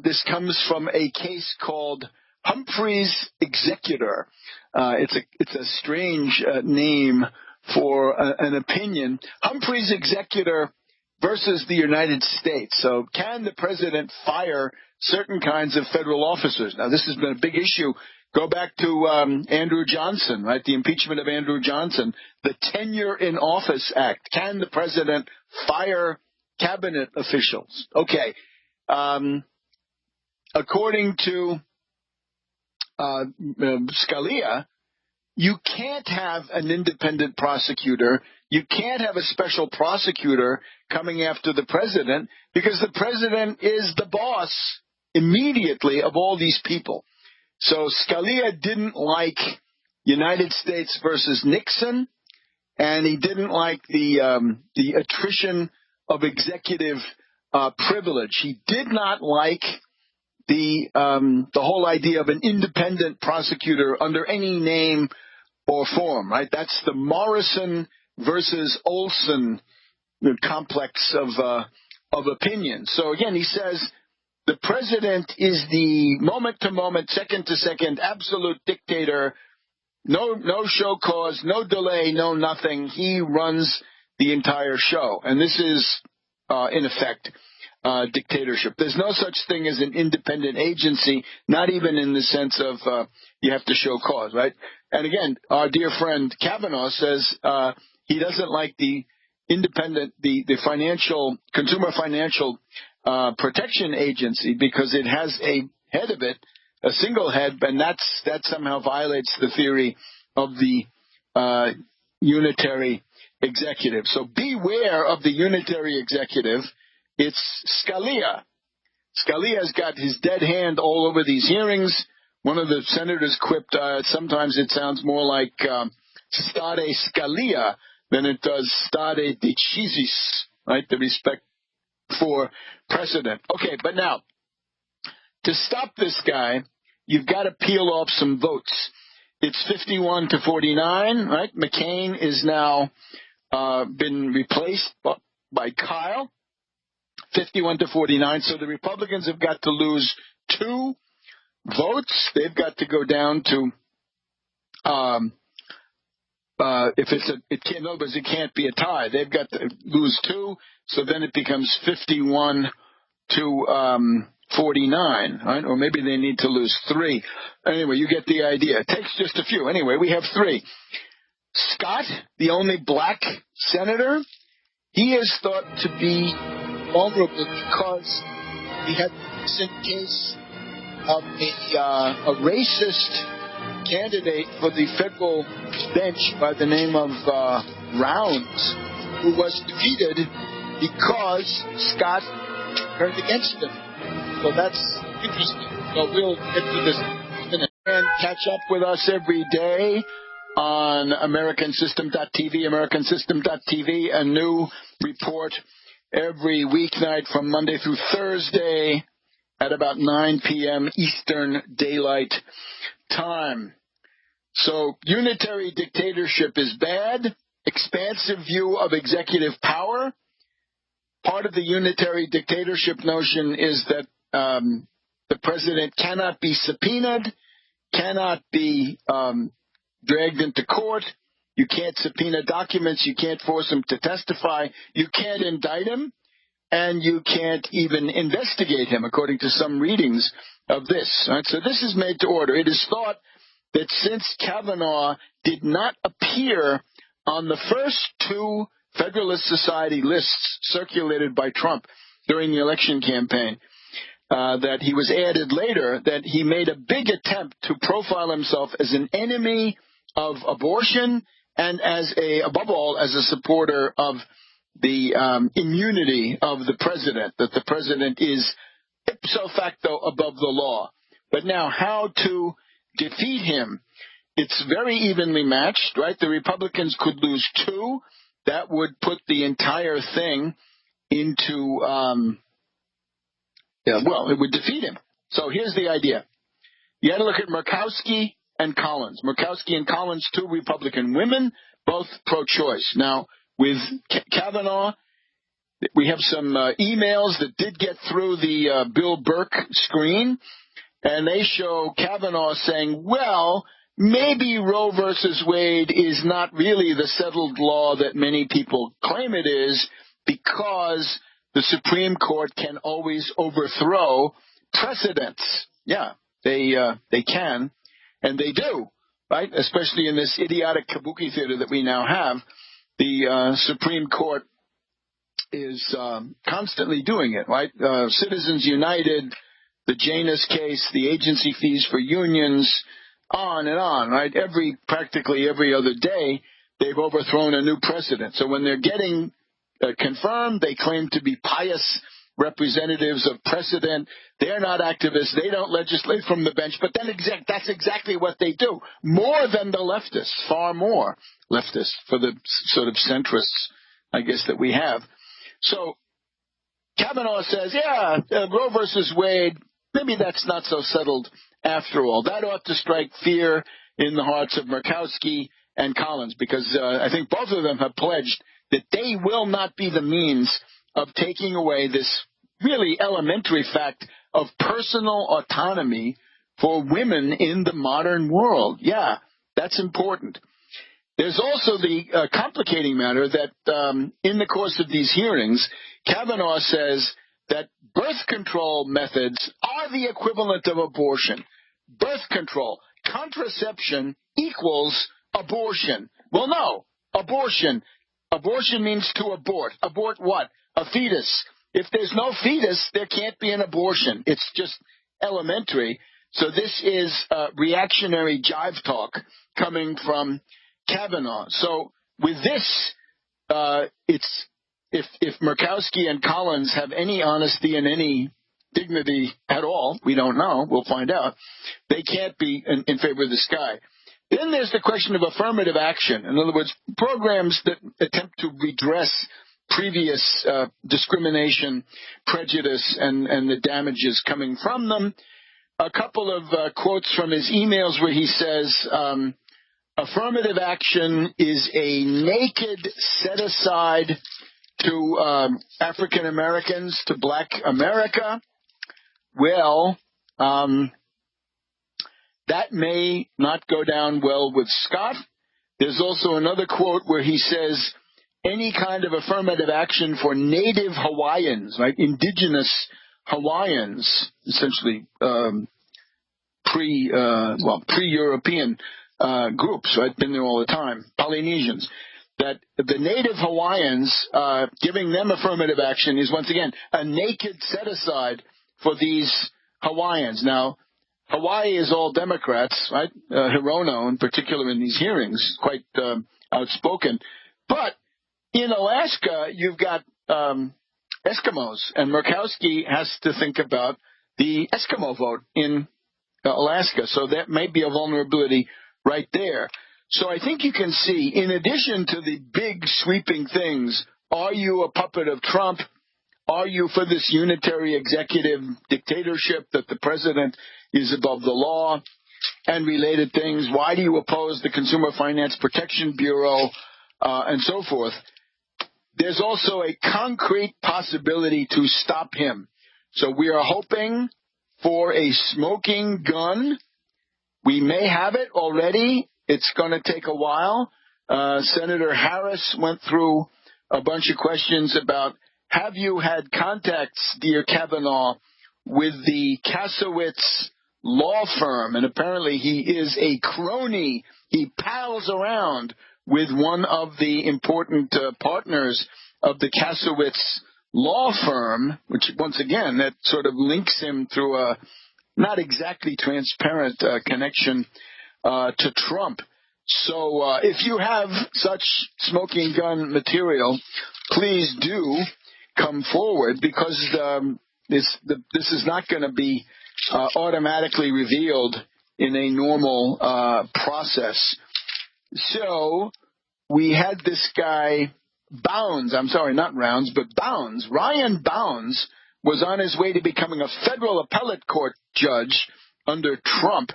this comes from a case called Humphrey's Executor. It's a strange name for an opinion. Humphrey's Executor versus the United States. So can the president fire certain kinds of federal officers? Now, this has been a big issue. Go back to Andrew Johnson, right? The impeachment of Andrew Johnson, the Tenure in Office Act. Can the president fire cabinet officials? Okay. According to Scalia, you can't have an independent prosecutor. You can't have a special prosecutor coming after the president because the president is the boss immediately of all these people. So Scalia didn't like United States versus Nixon, and he didn't like the attrition of executive privilege. He did not like the whole idea of an independent prosecutor under any name or form, right? That's the Morrison versus Olson complex of opinion. So again, he says the president is the moment-to-moment, second-to-second, absolute dictator. No show cause, no delay, no nothing. He runs the entire show, and this is in effect dictatorship. There's no such thing as an independent agency, not even in the sense of you have to show cause, right? And again, our dear friend Kavanaugh says he doesn't like the independent, the Consumer Financial Protection Agency because it has a head of it, a single head, and that somehow violates the theory of the unitary executive. So beware of the unitary executive. It's Scalia. Scalia's got his dead hand all over these hearings. One of the senators quipped, sometimes it sounds more like stare Scalia than it does stare decisis, right? The respect for precedent. Okay, but now, to stop this guy, you've got to peel off some votes. It's 51-49, right? McCain is now been replaced by Kyle. 51-49. So the Republicans have got to lose 2 votes. They've got to go down to in other words, it can't be a tie. They've got to lose 2, so then it becomes 51-49, right? Or maybe they need to lose 3. Anyway, you get the idea. It takes just a few. Anyway, we have 3. Scott, the only black senator, he is thought to be vulnerable because he had a recent case of a racist candidate for the federal bench by the name of Rounds, who was defeated because Scott turned against him. So that's interesting. So we'll get to this in a minute. And catch up with us every day on AmericanSystem.tv, AmericanSystem.tv, a new report every weeknight from Monday through Thursday at about 9 p.m. Eastern Daylight Time. So unitary dictatorship is bad. Expansive view of executive power. Part of the unitary dictatorship notion is that the president cannot be subpoenaed, cannot be dragged into court. You can't subpoena documents. You can't force him to testify. You can't indict him. And you can't even investigate him, according to some readings of this. Right? So this is made to order. It is thought that since Kavanaugh did not appear on the first two Federalist Society lists circulated by Trump during the election campaign, that he was added later, that he made a big attempt to profile himself as an enemy of abortion and above all, as a supporter of the immunity of the president, that the president is ipso facto above the law. But now how to defeat him? It's very evenly matched, right? The Republicans could lose 2. That would put the entire thing into, it would defeat him. So here's the idea. You had to look at Murkowski and Collins. Murkowski and Collins, 2 Republican women, both pro-choice. Now, with Kavanaugh, we have some emails that did get through the Bill Burke screen, and they show Kavanaugh saying, well, maybe Roe versus Wade is not really the settled law that many people claim it is, because the Supreme Court can always overthrow precedents. Yeah, they can, and they do, right? Especially in this idiotic kabuki theater that we now have. The Supreme Court is constantly doing it, right? Citizens United, the Janus case, the agency fees for unions, on and on, right? Practically every other day, they've overthrown a new precedent. So when they're getting confirmed, they claim to be pious representatives of precedent. They're not activists. They don't legislate from the bench. But then that's exactly what they do. More than the leftists, far more leftists for the sort of centrists, I guess, that we have. So Kavanaugh says, Roe versus Wade, maybe that's not so settled after all. That ought to strike fear in the hearts of Murkowski and Collins, because I think both of them have pledged that they will not be the means of taking away this really elementary fact of personal autonomy for women in the modern world. Yeah, that's important. There's also the complicating matter that in the course of these hearings, Kavanaugh says that birth control methods are the equivalent of abortion. Birth control, contraception equals abortion. Well, no, abortion. Abortion means to abort. Abort what? A fetus. If there's no fetus, there can't be an abortion. It's just elementary. So this is reactionary jive talk coming from Kavanaugh. So with this, it's if Murkowski and Collins have any honesty and any dignity at all, we don't know, we'll find out, they can't be in favor of this guy. Then there's the question of affirmative action. In other words, programs that attempt to redress previous discrimination, prejudice, and the damages coming from them. A couple of quotes from his emails where he says, affirmative action is a naked set-aside to African Americans, to black America. Well, that may not go down well with Scott. There's also another quote where he says, any kind of affirmative action for native Hawaiians, right, indigenous Hawaiians, essentially pre-European groups, right, been there all the time, Polynesians, that the native Hawaiians, giving them affirmative action is once again a naked set-aside for these Hawaiians. Now, Hawaii is all Democrats, right? Hirono, in particular, in these hearings, quite outspoken. But in Alaska, you've got Eskimos, and Murkowski has to think about the Eskimo vote in Alaska. So that may be a vulnerability right there. So I think you can see, in addition to the big sweeping things, are you a puppet of Trump? Are you for this unitary executive dictatorship that the president is above the law and related things? Why do you oppose the Consumer Finance Protection Bureau and so forth? There's also a concrete possibility to stop him. So we are hoping for a smoking gun. We may have it already. It's going to take a while. Senator Harris went through a bunch of questions about, have you had contacts, dear Kavanaugh, with the Kasowitz law firm, and apparently he is a crony. He pals around with one of the important partners of the Kasowitz law firm, which, once again, that sort of links him through a not exactly transparent connection to Trump. So if you have such smoking gun material, please do come forward, because this is not going to be automatically revealed in a normal process. So we had this guy, Bounds, I'm sorry, not Rounds, but Bounds. Ryan Bounds was on his way to becoming a federal appellate court judge under Trump.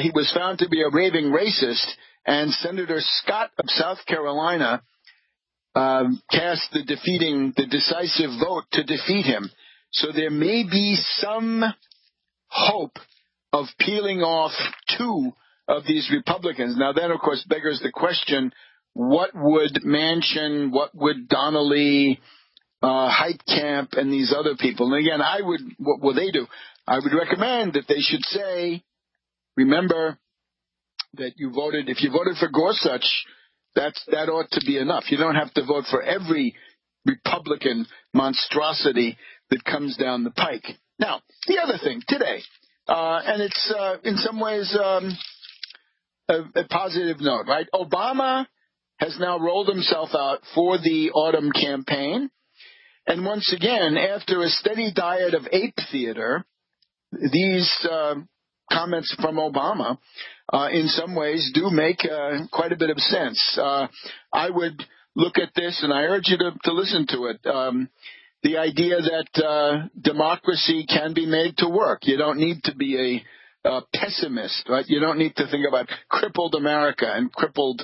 He was found to be a raving racist, and Senator Scott of South Carolina cast the decisive vote to defeat him. So there may be some hope of peeling off two of these Republicans. Now, that, of course, beggars the question, what would Manchin, what would Donnelly, Heitkamp, and these other people? And again, what will they do? I would recommend that they should say, remember that if you voted for Gorsuch, that ought to be enough. You don't have to vote for every Republican monstrosity that comes down the pike. Now, the other thing today, and it's in some ways a positive note, right? Obama has now rolled himself out for the autumn campaign. And once again, after a steady diet of ape theater, these comments from Obama in some ways do make quite a bit of sense. I would look at this, and I urge you to listen to it. The idea that democracy can be made to work. You don't need to be a pessimist, right? You don't need to think about crippled America and crippled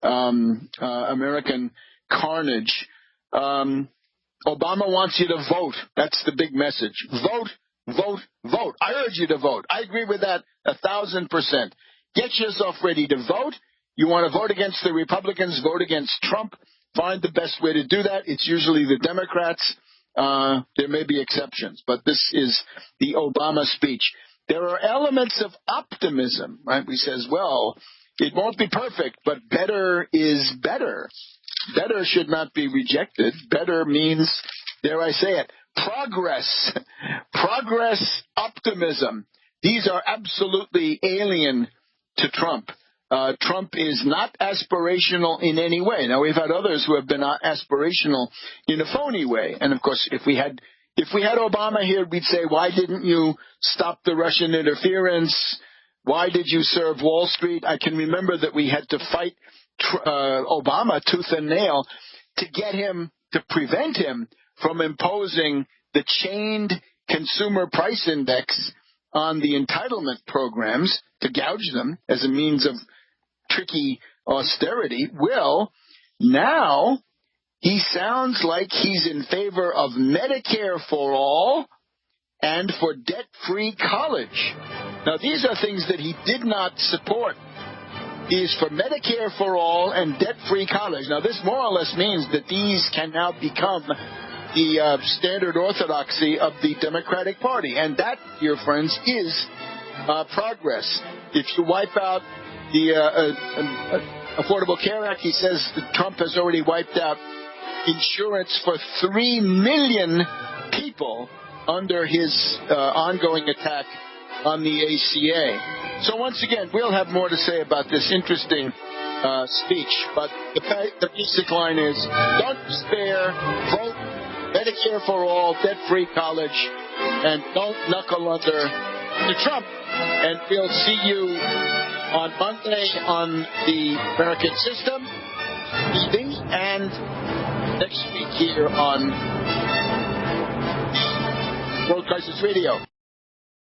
American carnage. Obama wants you to vote. That's the big message. Vote, vote, vote. I urge you to vote. I agree with that 1,000%. Get yourself ready to vote. You want to vote against the Republicans, vote against Trump. Find the best way to do that. It's usually the Democrats. There may be exceptions, but this is the Obama speech. There are elements of optimism, right? He says, well, it won't be perfect, but better is better. Better should not be rejected. Better means, dare I say it, progress. Progress, optimism. These are absolutely alien to Trump. Trump is not aspirational in any way. Now, we've had others who have been aspirational in a phony way. And, of course, if we had Obama here, we'd say, why didn't you stop the Russian interference? Why did you serve Wall Street? I can remember that we had to fight Obama tooth and nail to get him, to prevent him from imposing the chained consumer price index on the entitlement programs to gouge them as a means of tricky austerity. Well, now he sounds like he's in favor of Medicare for all and for debt-free college. Now, these are things that he did not support. He is for Medicare for all and debt-free college. Now, this more or less means that these can now become the standard orthodoxy of the Democratic Party. And that, dear friends, is progress. If you wipe out the Affordable Care Act, he says that Trump has already wiped out insurance for 3 million people under his ongoing attack on the ACA. So once again, we'll have more to say about this interesting speech, but the basic line is, don't despair, vote Medicare for all, debt-free college, and don't knuckle under to Trump. And we'll see you on Monday on the American System TV and next week here on World Crisis Radio.